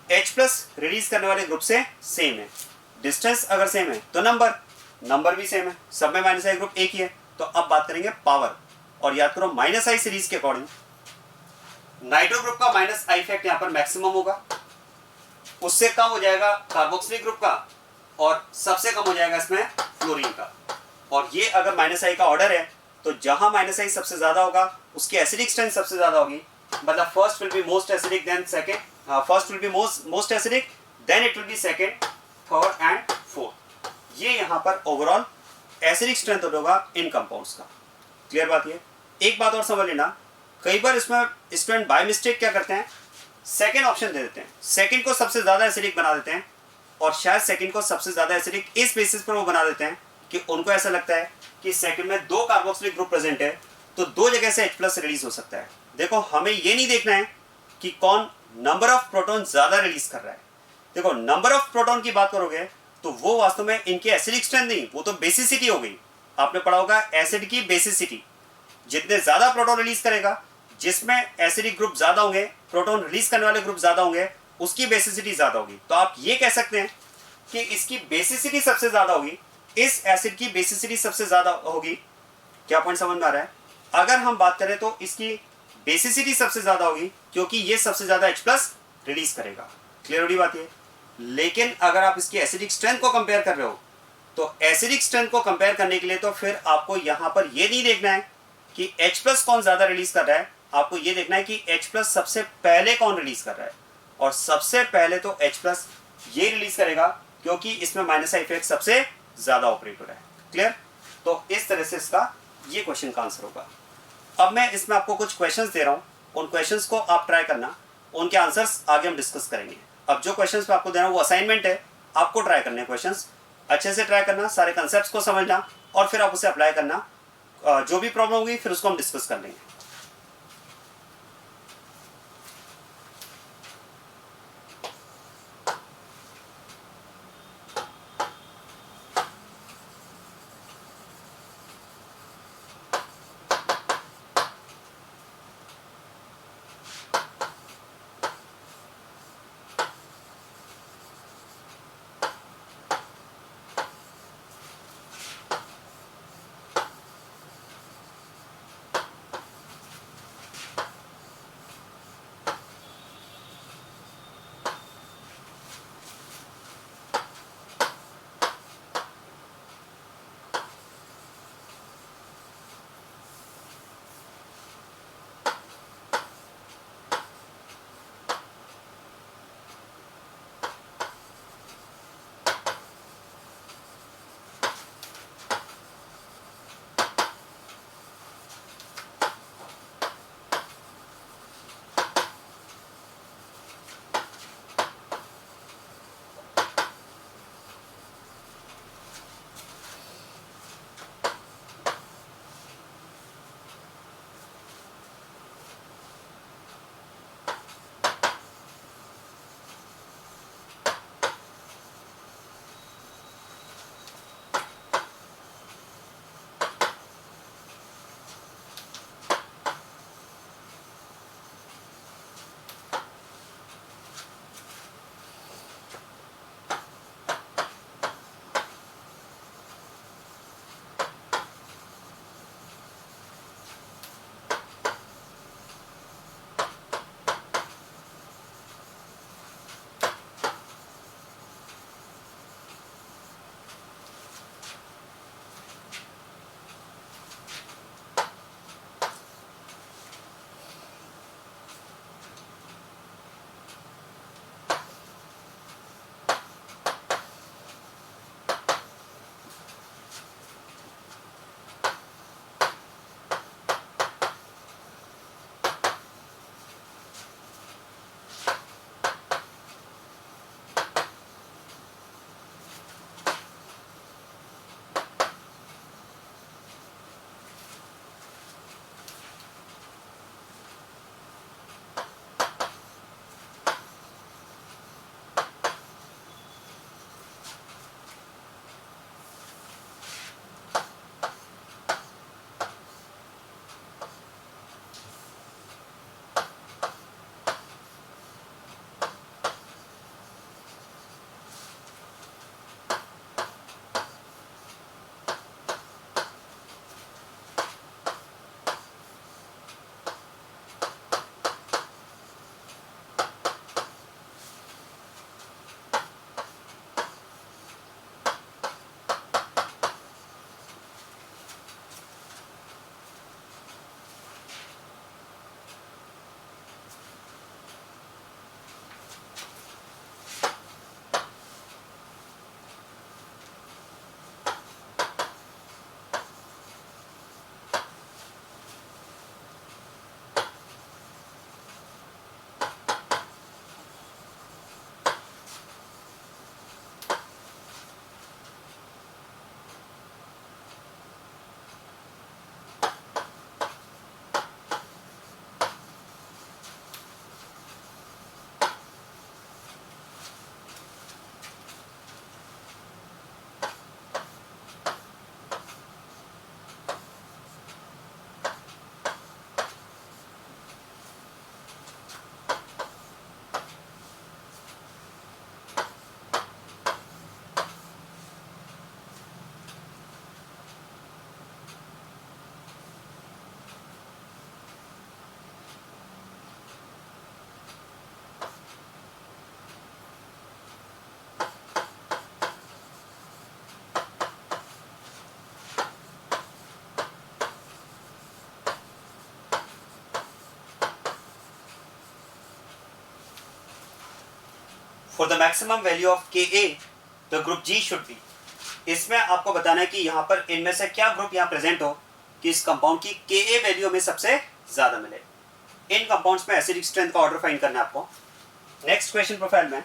H+ रिलीज करने वाले ग्रुप से सेम है। डिस्टेंस अगर सेम है तो नंबर भी सेम है, सब में -I ग्रुप एक ही है। तो अब बात करेंगे पावर, और याद करो -I सीरीज के अकॉर्डिंग नाइट्रो ग्रुप का -I इफेक्ट यहाँ पर मैक्सिमम होगा, उससे कम हो जाएगा कार्बोक्सिलिक ग्रुप का, और सबसे कम हो जाएगा इसमें फ्लोरीन का। और ये अगर -I का ऑर्डर है, तो जहां -I सबसे ज्यादा होगा उसकी एसिडिक स्ट्रेंथ सबसे ज्यादा होगी, मतलब first will be most acidic, then second, first will be most acidic, then it will be second, third and fourth. ये यहाँ पर ओवरऑल एसिडिक स्ट्रेंथ होगा इन कंपाउंड्स का। क्लियर बात ये? एक बात और समझ लेना, कई बार इसमें स्टूडेंट बाय मिस्टेक क्या करते हैं, सेकंड ऑप्शन दे देते हैं, सेकंड को सबसे ज्यादा एसिडिक बना देते हैं, और शायद सेकंड को सबसे ज्यादा एसिडिक इस बेसिस पर वो बना देते हैं कि उनको ऐसा लगता है कि सेकंड में 2 कार्बोक्सिलिक ग्रुप प्रेजेंट है, तो 2 जगह से H+ रिलीज हो सकता है। देखो हमें ये नहीं देखना है कि कौन नंबर ऑफ प्रोटॉन ज्यादा रिलीज कर रहा है। देखो नंबर ऑफ प्रोटॉन की बात करोगे तो वो वास्तव में इनकी एसिडिक स्ट्रेंथ नहीं, वो तो बेसिसिटी हो गई। आपने पढ़ा होगा एसिड की बेसिसिटी, जितने ज्यादा प्रोटॉन रिलीज करेगा, जिसमें एसिडिक ग्रुप ज्यादा होंगे, प्रोटॉन रिलीज करने वाले ग्रुप ज्यादा होंगे, उसकी बेसिसिटी ज्यादा होगी। तो आप ये कह सकते हैं कि इसकी बेसिसिटी सबसे ज्यादा होगी, इस एसिड की बेसिसिटी सबसे ज्यादा होगी। क्या पॉइंट समझ में आ रहा है? अगर हम बात करें तो इसकी बेसिसिटी सबसे ज्यादा होगी, क्योंकि ये सबसे ज्यादा H+ रिलीज करेगा। क्लियर हो रही बात ये? लेकिन अगर आप इसकी एसिडिक स्ट्रेंथ को कंपेयर कर रहे हो, तो एसिडिक स्ट्रेंथ को कंपेयर करने के लिए तो फिर आपको यहां पर ये नहीं देखना है कि H+ कौन ज्यादा रिलीज कर रहा है, आपको ये देखना है कि H+ सबसे पहले कौन रिलीज कर रहा है। और सबसे पहले तो H+ ये रिलीज करेगा, क्योंकि इसमें -I इफेक्ट सबसे ज्यादा ऑपरेट हो रहा है। क्लियर? तो इस तरह से इसका ये क्वेश्चन का आंसर होगा। अब मैं इसमें आपको कुछ क्वेश्चंस दे रहा हूं, उन क्वेश्चंस को आप ट्राई करना, उनके आंसर्स आगे हम डिस्कस करेंगे। अब जो क्वेश्चंस मैं आपको दे रहा हूं वो असाइनमेंट है, आपको ट्राई करने हैं क्वेश्चंस, अच्छे से ट्राई करना, सारे कंसेप्ट्स को समझना, और फिर आप उसे अप्लाई करना। जो भी प्रॉब्लम होगी फिर उसको हम डिस्कस कर लेंगे। For the maximum value of Ka the group G should be. इसमें आपको बताना है कि यहाँ पर इनमें से क्या ग्रुप यहाँ प्रेजेंट हो कि इस कंपाउंड की Ka वैल्यू में सबसे ज्यादा मिले। इन कंपाउंड्स में एसिडिक स्ट्रेंथ का ऑर्डर फाइंड करना है आपको। नेक्स्ट क्वेश्चन प्रोफाइल में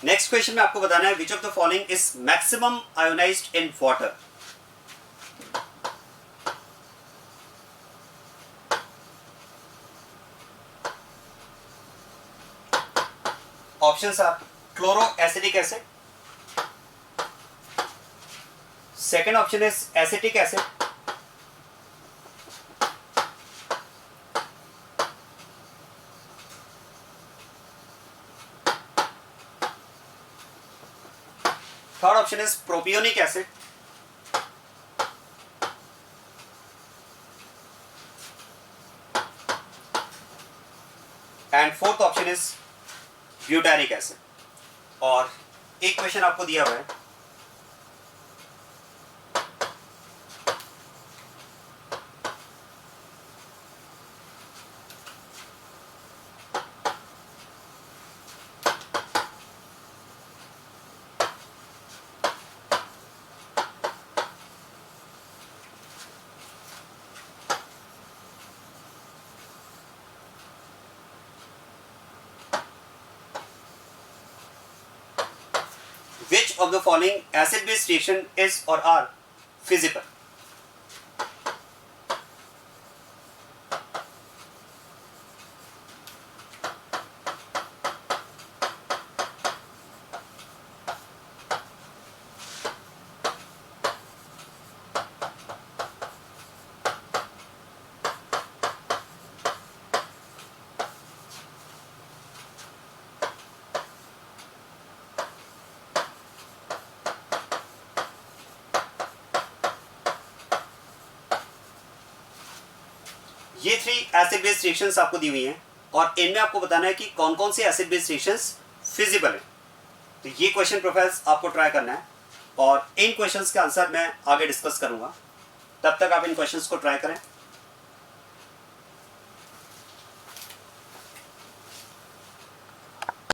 नेक्स्ट क्वेश्चन में आपको बताना है which of the following is maximum ionised in water. Options are chloro acidic acid, second option is acetic acid, third option is propionic acid, and fourth option is butyric acid. और एक question आपको दिया हुआ है, which of the following acid base reaction is or are feasible? ये 3 acid base reactions आपको दी हुई हैं और इनमें आपको बताना है कि कौन कौन से एसिड बेस रिएक्शंस फिजिबल हैं। तो ये क्वेश्चन प्रोफाइल्स आपको ट्राई करना है और इन क्वेश्चंस के आंसर मैं आगे डिस्कस करूंगा। तब तक आप इन क्वेश्चंस को ट्राई करें।